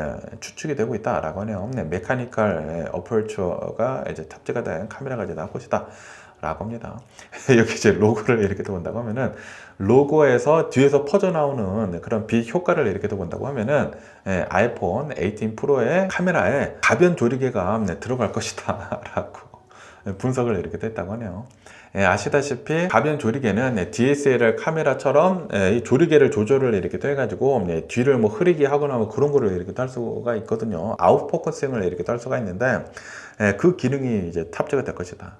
추측이 되고 있다라고 하네요. 메카니컬 어퍼처가 이제 탑재가 된 카메라가 이제 나올 것이다. 라고 합니다. 여기 이제 로고를 이렇게 또 본다고 하면은 로고에서 뒤에서 퍼져 나오는 그런 빛 효과를 이렇게 또 본다고 하면은 아이폰 18 프로의 카메라에 가변 조리개가 들어갈 것이다 라고 분석을 이렇게 했다고 하네요. 아시다시피 가변 조리개는 DSLR 카메라처럼 이 조리개를 조절을 이렇게 또 해가지고 뒤를 뭐 흐리게 하거나 뭐 그런 거를 이렇게 할 수가 있거든요. 아웃 포커싱을 이렇게 할 수가 있는데 그 기능이 이제 탑재가 될 것이다.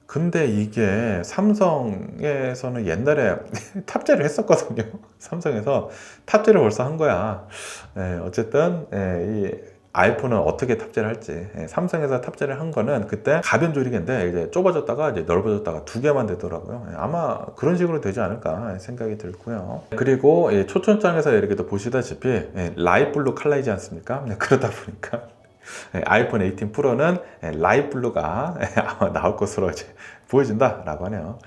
근데 이게 삼성에서는 옛날에 탑재를 했었거든요. 삼성에서 탑재를 벌써 한 거야. 어쨌든 이 아이폰은 어떻게 탑재를 할지, 삼성에서 탑재를 한 거는 그때 가변 조리개인데 이제 좁아졌다가 이제 넓어졌다가 두 개만 되더라고요. 아마 그런 식으로 되지 않을까 생각이 들고요. 그리고 초청장에서 이렇게 또 보시다시피 라이트 블루 컬러이지 않습니까? 그러다 보니까 아이폰 18 프로는 라이트 블루가 아마 나올 것으로 이제 보여진다라고 하네요.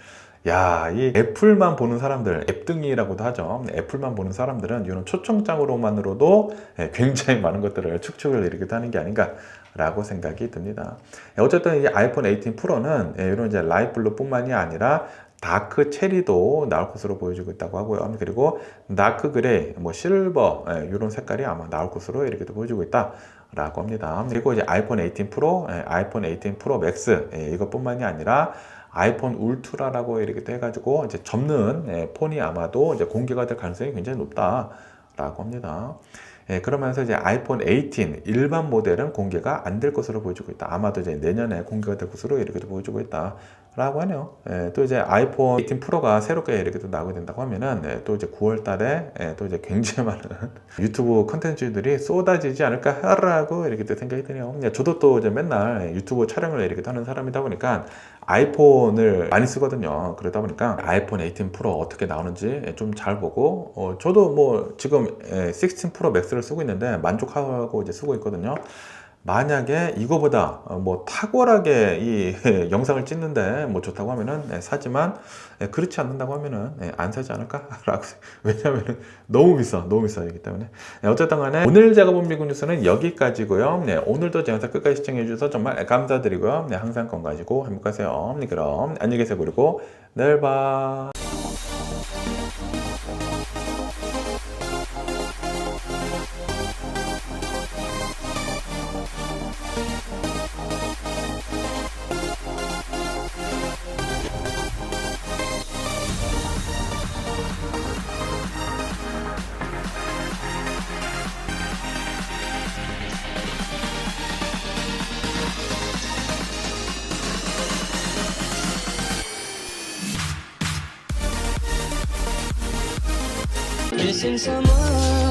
야, 이 애플만 보는 사람들, 앱등이라고도 하죠. 애플만 보는 사람들은 이런 초청장으로만으로도 굉장히 많은 것들을 축적을 이렇게 하는 게 아닌가라고 생각이 듭니다. 어쨌든 이 아이폰 18 프로는 이런 이제 라이트 블루뿐만이 아니라 다크 체리도 나올 것으로 보여지고 있다고 하고요. 그리고 다크 그레이, 뭐 실버 이런 색깔이 아마 나올 것으로 이렇게 보여지고 있다라고 합니다. 그리고 이제 아이폰 18 프로, 아이폰 18 프로 맥스 이것뿐만이 아니라 아이폰 울트라라고 이렇게 해가지고 이제 접는 폰이 아마도 이제 공개가 될 가능성이 굉장히 높다라고 합니다. 그러면서 이제 아이폰 18 일반 모델은 공개가 안 될 것으로 보여지고 있다. 아마도 이제 내년에 공개가 될 것으로 이렇게 보여지고 있다. 라고 하네요. 또 이제 아이폰 18 프로가 새롭게 이렇게 또 나오게 된다고 하면은 또 이제 9월 달에 또 이제 굉장히 많은 유튜브 컨텐츠들이 쏟아지지 않을까라고 이렇게 또 생각이 드네요. 저도 또 이제 맨날 유튜브 촬영을 이렇게 하는 사람이다 보니까 아이폰을 많이 쓰거든요. 그러다 보니까 아이폰 18 프로 어떻게 나오는지 좀 잘 보고 저도 뭐 지금 16 프로 맥스를 쓰고 있는데 만족하고 이제 쓰고 있거든요. 만약에 이거보다 뭐 탁월하게 이 영상을 찍는데 뭐 좋다고 하면은 사지만 그렇지 않는다고 하면은 안 사지 않을까라고 왜냐하면 너무 비싸기 때문에 어쨌든 간에 오늘 제가 본 미국 뉴스는 여기까지고요. 오늘도 제 영상 끝까지 시청해 주셔서 정말 감사드리고요. 항상 건강하시고 행복하세요. 그럼 안녕히 계세요. 그리고 내일 봐. Missing someone